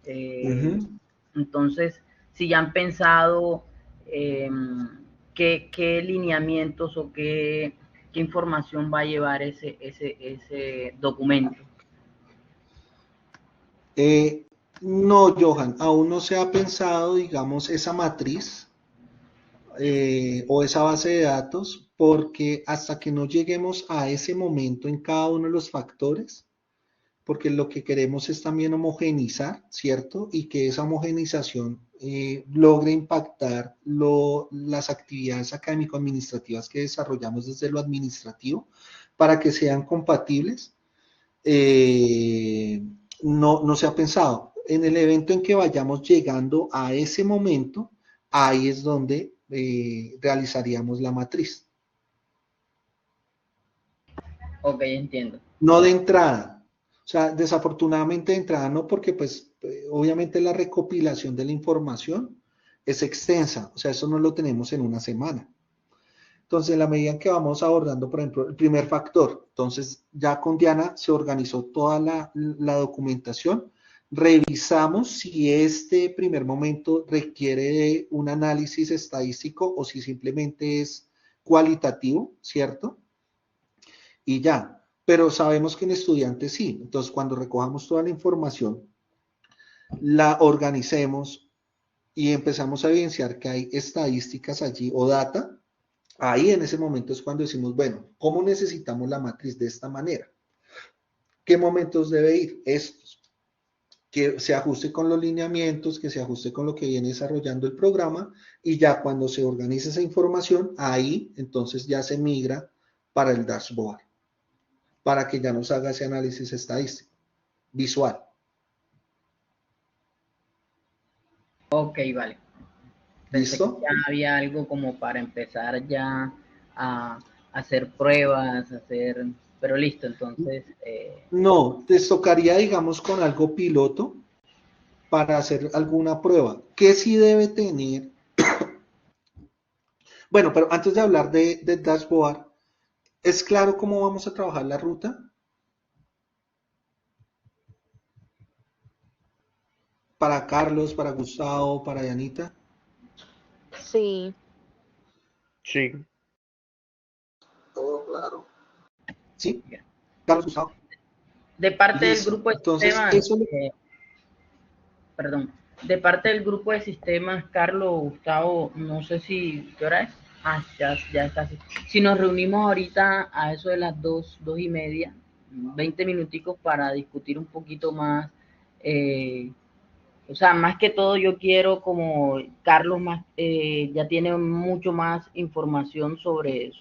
entonces, si ya han pensado qué lineamientos o qué información va a llevar ese documento. No, Johan, aún no se ha pensado, digamos, esa matriz. o esa base de datos, porque hasta que no lleguemos a ese momento en cada uno de los factores, porque lo que queremos es también homogeneizar, ¿cierto? Y que esa homogenización logre impactar las actividades académico-administrativas que desarrollamos desde lo administrativo para que sean compatibles. No se ha pensado. En el evento en que vayamos llegando a ese momento, ahí es donde realizaríamos la matriz. Ok, entiendo. No de entrada. O sea, desafortunadamente de entrada no, porque pues obviamente la recopilación de la información es extensa. O sea, eso no lo tenemos en una semana. Entonces, en la medida en que vamos abordando, por ejemplo, el primer factor, entonces ya con Diana se organizó toda la documentación, revisamos si este primer momento requiere de un análisis estadístico o si simplemente es cualitativo, ¿cierto? Y ya, pero sabemos que en estudiantes sí. Entonces, cuando recojamos toda la información, la organicemos y empezamos a evidenciar que hay estadísticas allí o data, ahí en ese momento es cuando decimos, bueno, ¿cómo necesitamos la matriz de esta manera? ¿Qué momentos debe ir? Estos. Que se ajuste con los lineamientos, que se ajuste con lo que viene desarrollando el programa, y ya cuando se organice esa información, ahí entonces ya se migra para el dashboard, para que ya nos haga ese análisis estadístico, visual. Ok, vale. Pensé ¿Listo? que ya había algo como para empezar ya a hacer pruebas, pero listo, entonces... No, te tocaría, digamos, con algo piloto para hacer alguna prueba. ¿Qué sí debe tener? Bueno, pero antes de hablar de dashboard, ¿es claro cómo vamos a trabajar la ruta? Para Carlos, para Gustavo, para Yanita. Sí. Sí. Todo claro. ¿Sí? Carlos, Gustavo. De parte del Listo. grupo de Entonces, sistemas, eso perdón, de parte del grupo de sistemas, Carlos, Gustavo, no sé si, ¿qué hora es? Ya es casi. Si nos reunimos ahorita a eso de las 2:30, 20 minuticos para discutir un poquito más, o sea, más que todo yo quiero como Carlos más, ya tiene mucho más información sobre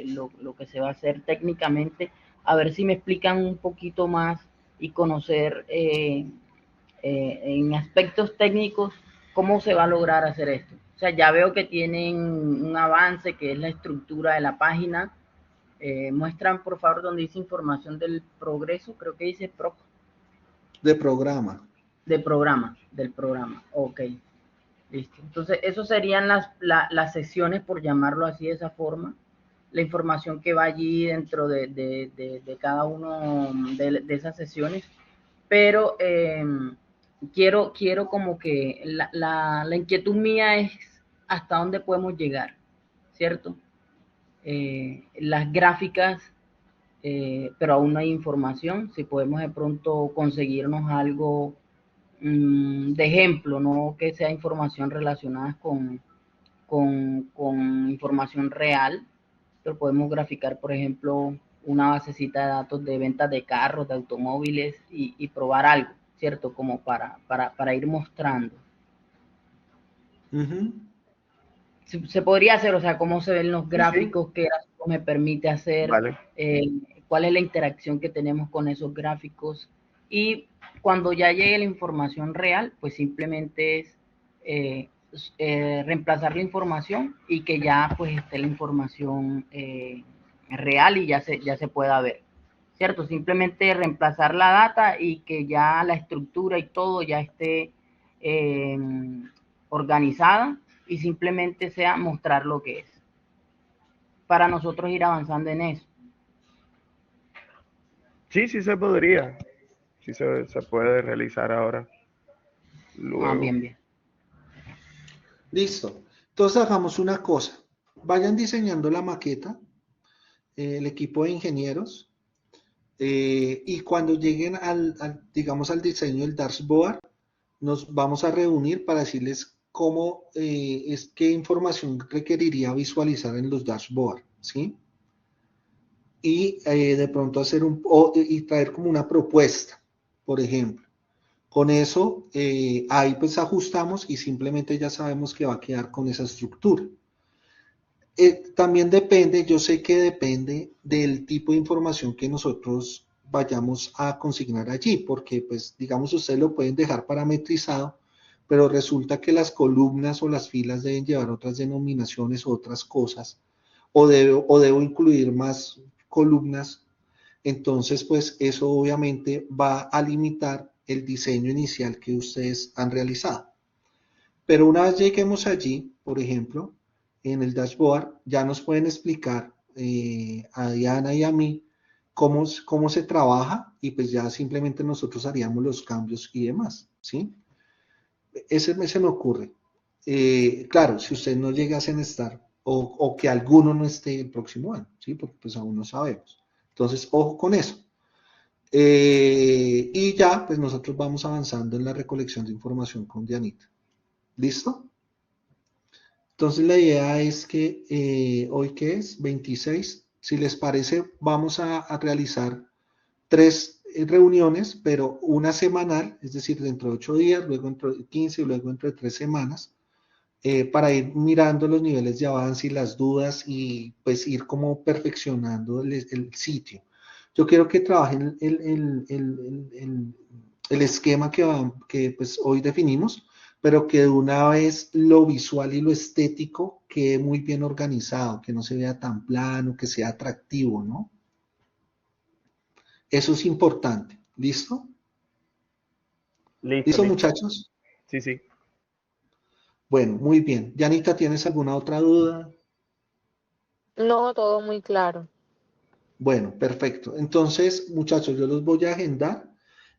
lo que se va a hacer técnicamente, a ver si me explican un poquito más y conocer en aspectos técnicos cómo se va a lograr hacer esto. O sea, ya veo que tienen un avance que es la estructura de la página. Muestran por favor donde dice información del progreso, creo que dice de programa. Del programa, ok, listo. Entonces, eso serían las sesiones, por llamarlo así de esa forma, la información que va allí dentro de cada uno de esas sesiones, pero quiero como que la inquietud mía es hasta dónde podemos llegar, ¿cierto? Las gráficas, pero aún no hay información, si podemos de pronto conseguirnos algo de ejemplo, no que sea información relacionada con información real, pero podemos graficar, por ejemplo, una basecita de datos de ventas de carros, de automóviles y probar algo, ¿cierto? Como para ir mostrando. Uh-huh. Se podría hacer, o sea, cómo se ven los gráficos, Sí. qué gráficos me permite hacer, Vale. cuál es la interacción que tenemos con esos gráficos, y cuando ya llegue la información real, pues simplemente es reemplazar la información y que ya pues esté la información real y ya se pueda ver, ¿cierto? Simplemente reemplazar la data y que ya la estructura y todo ya esté organizada y simplemente sea mostrar lo que es, para nosotros ir avanzando en eso. Sí, sí se podría. Sí se puede realizar ahora. Luego. Bien. Listo. Entonces hagamos una cosa. Vayan diseñando la maqueta, el equipo de ingenieros, y cuando lleguen digamos, al diseño del dashboard, nos vamos a reunir para decirles cómo es qué información requeriría visualizar en los dashboards, ¿sí? Y de pronto hacer y traer como una propuesta, por ejemplo. Con eso, ahí pues ajustamos y simplemente ya sabemos que va a quedar con esa estructura. También depende, yo sé que depende del tipo de información que nosotros vayamos a consignar allí, porque pues digamos ustedes lo pueden dejar parametrizado, pero resulta que las columnas o las filas deben llevar otras denominaciones o otras cosas, o debo incluir más columnas, entonces pues eso obviamente va a limitar el diseño inicial que ustedes han realizado. Pero una vez lleguemos allí, por ejemplo, en el dashboard, ya nos pueden explicar a Diana y a mí cómo se trabaja y pues ya simplemente nosotros haríamos los cambios y demás, ¿sí? Ese se me ocurre. Claro, si usted no llegasen a estar o que alguno no esté el próximo año, ¿sí? Porque pues aún no sabemos. Entonces, ojo con eso. Y ya, pues nosotros vamos avanzando en la recolección de información con Dianita. ¿Listo? Entonces la idea es que hoy que es 26, si les parece, vamos a realizar 3 reuniones, pero una semanal, es decir, dentro de 8 días, luego dentro de 15 y luego dentro de 3 semanas, para ir mirando los niveles de avance y las dudas y pues ir como perfeccionando el sitio. Yo quiero que trabajen el esquema que pues hoy definimos, pero que de una vez lo visual y lo estético quede muy bien organizado, que no se vea tan plano, que sea atractivo, ¿no? Eso es importante. ¿Listo? Listo, ¿Listo, listo. muchachos? Sí, sí. Bueno, muy bien. Yanita, ¿tienes alguna otra duda? No, todo muy claro. Bueno, perfecto. Entonces, muchachos, yo los voy a agendar.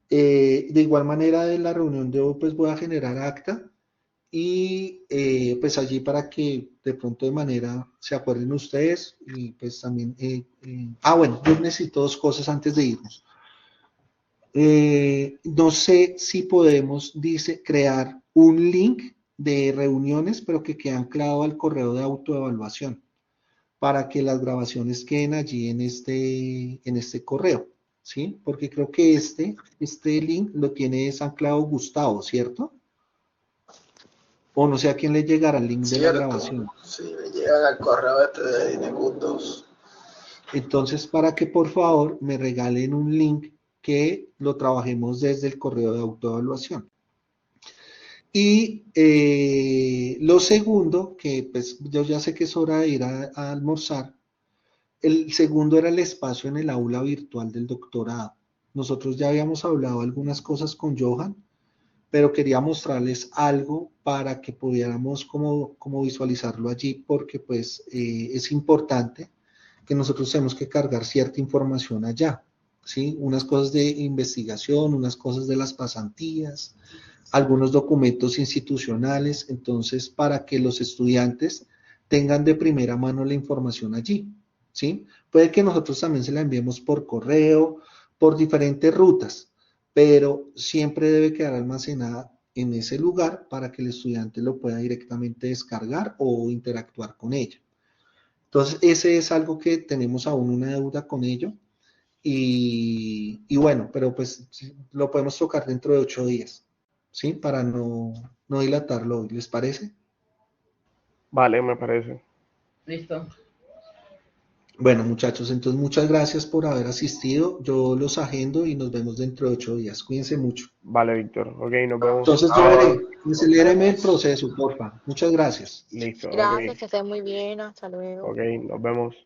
De igual manera, de la reunión de hoy, pues voy a generar acta y pues allí para que de pronto de manera se acuerden ustedes y pues también, bueno, yo necesito 2 cosas antes de irnos. No sé si podemos, dice, crear un link de reuniones, pero que quede anclado al correo de autoevaluación para que las grabaciones queden allí en este correo, ¿sí? Porque creo que este link lo tiene anclado Gustavo, ¿cierto? O no sé a quién le llegará el link de la Cierto, grabación. sí, me llegan al correo de Windows. Entonces, para que por favor me regalen un link que lo trabajemos desde el correo de autoevaluación. Y lo segundo, que pues yo ya sé que es hora de ir a almorzar, el segundo era el espacio en el aula virtual del doctorado. Nosotros ya habíamos hablado algunas cosas con Johan, pero quería mostrarles algo para que pudiéramos como visualizarlo allí, porque pues es importante que nosotros tenemos que cargar cierta información allá, ¿sí? Unas cosas de investigación, unas cosas de las pasantías, algunos documentos institucionales, entonces para que los estudiantes tengan de primera mano la información allí, ¿sí? Puede que nosotros también se la enviemos por correo, por diferentes rutas, pero siempre debe quedar almacenada en ese lugar para que el estudiante lo pueda directamente descargar o interactuar con ella. Entonces, ese es algo que tenemos aún una deuda con ello y bueno, pero pues lo podemos tocar dentro de 8 días, ¿sí? Para no dilatarlo hoy, ¿les parece? Vale, me parece. Listo. Bueno, muchachos, entonces muchas gracias por haber asistido. Yo los agendo y nos vemos dentro de 8 días. Cuídense mucho. Vale, Víctor. Ok, nos vemos. Entonces yo veré, aceléreme el proceso, porfa. Muchas gracias. Listo, ok. Gracias, que estés muy bien. Hasta luego. Ok, nos vemos.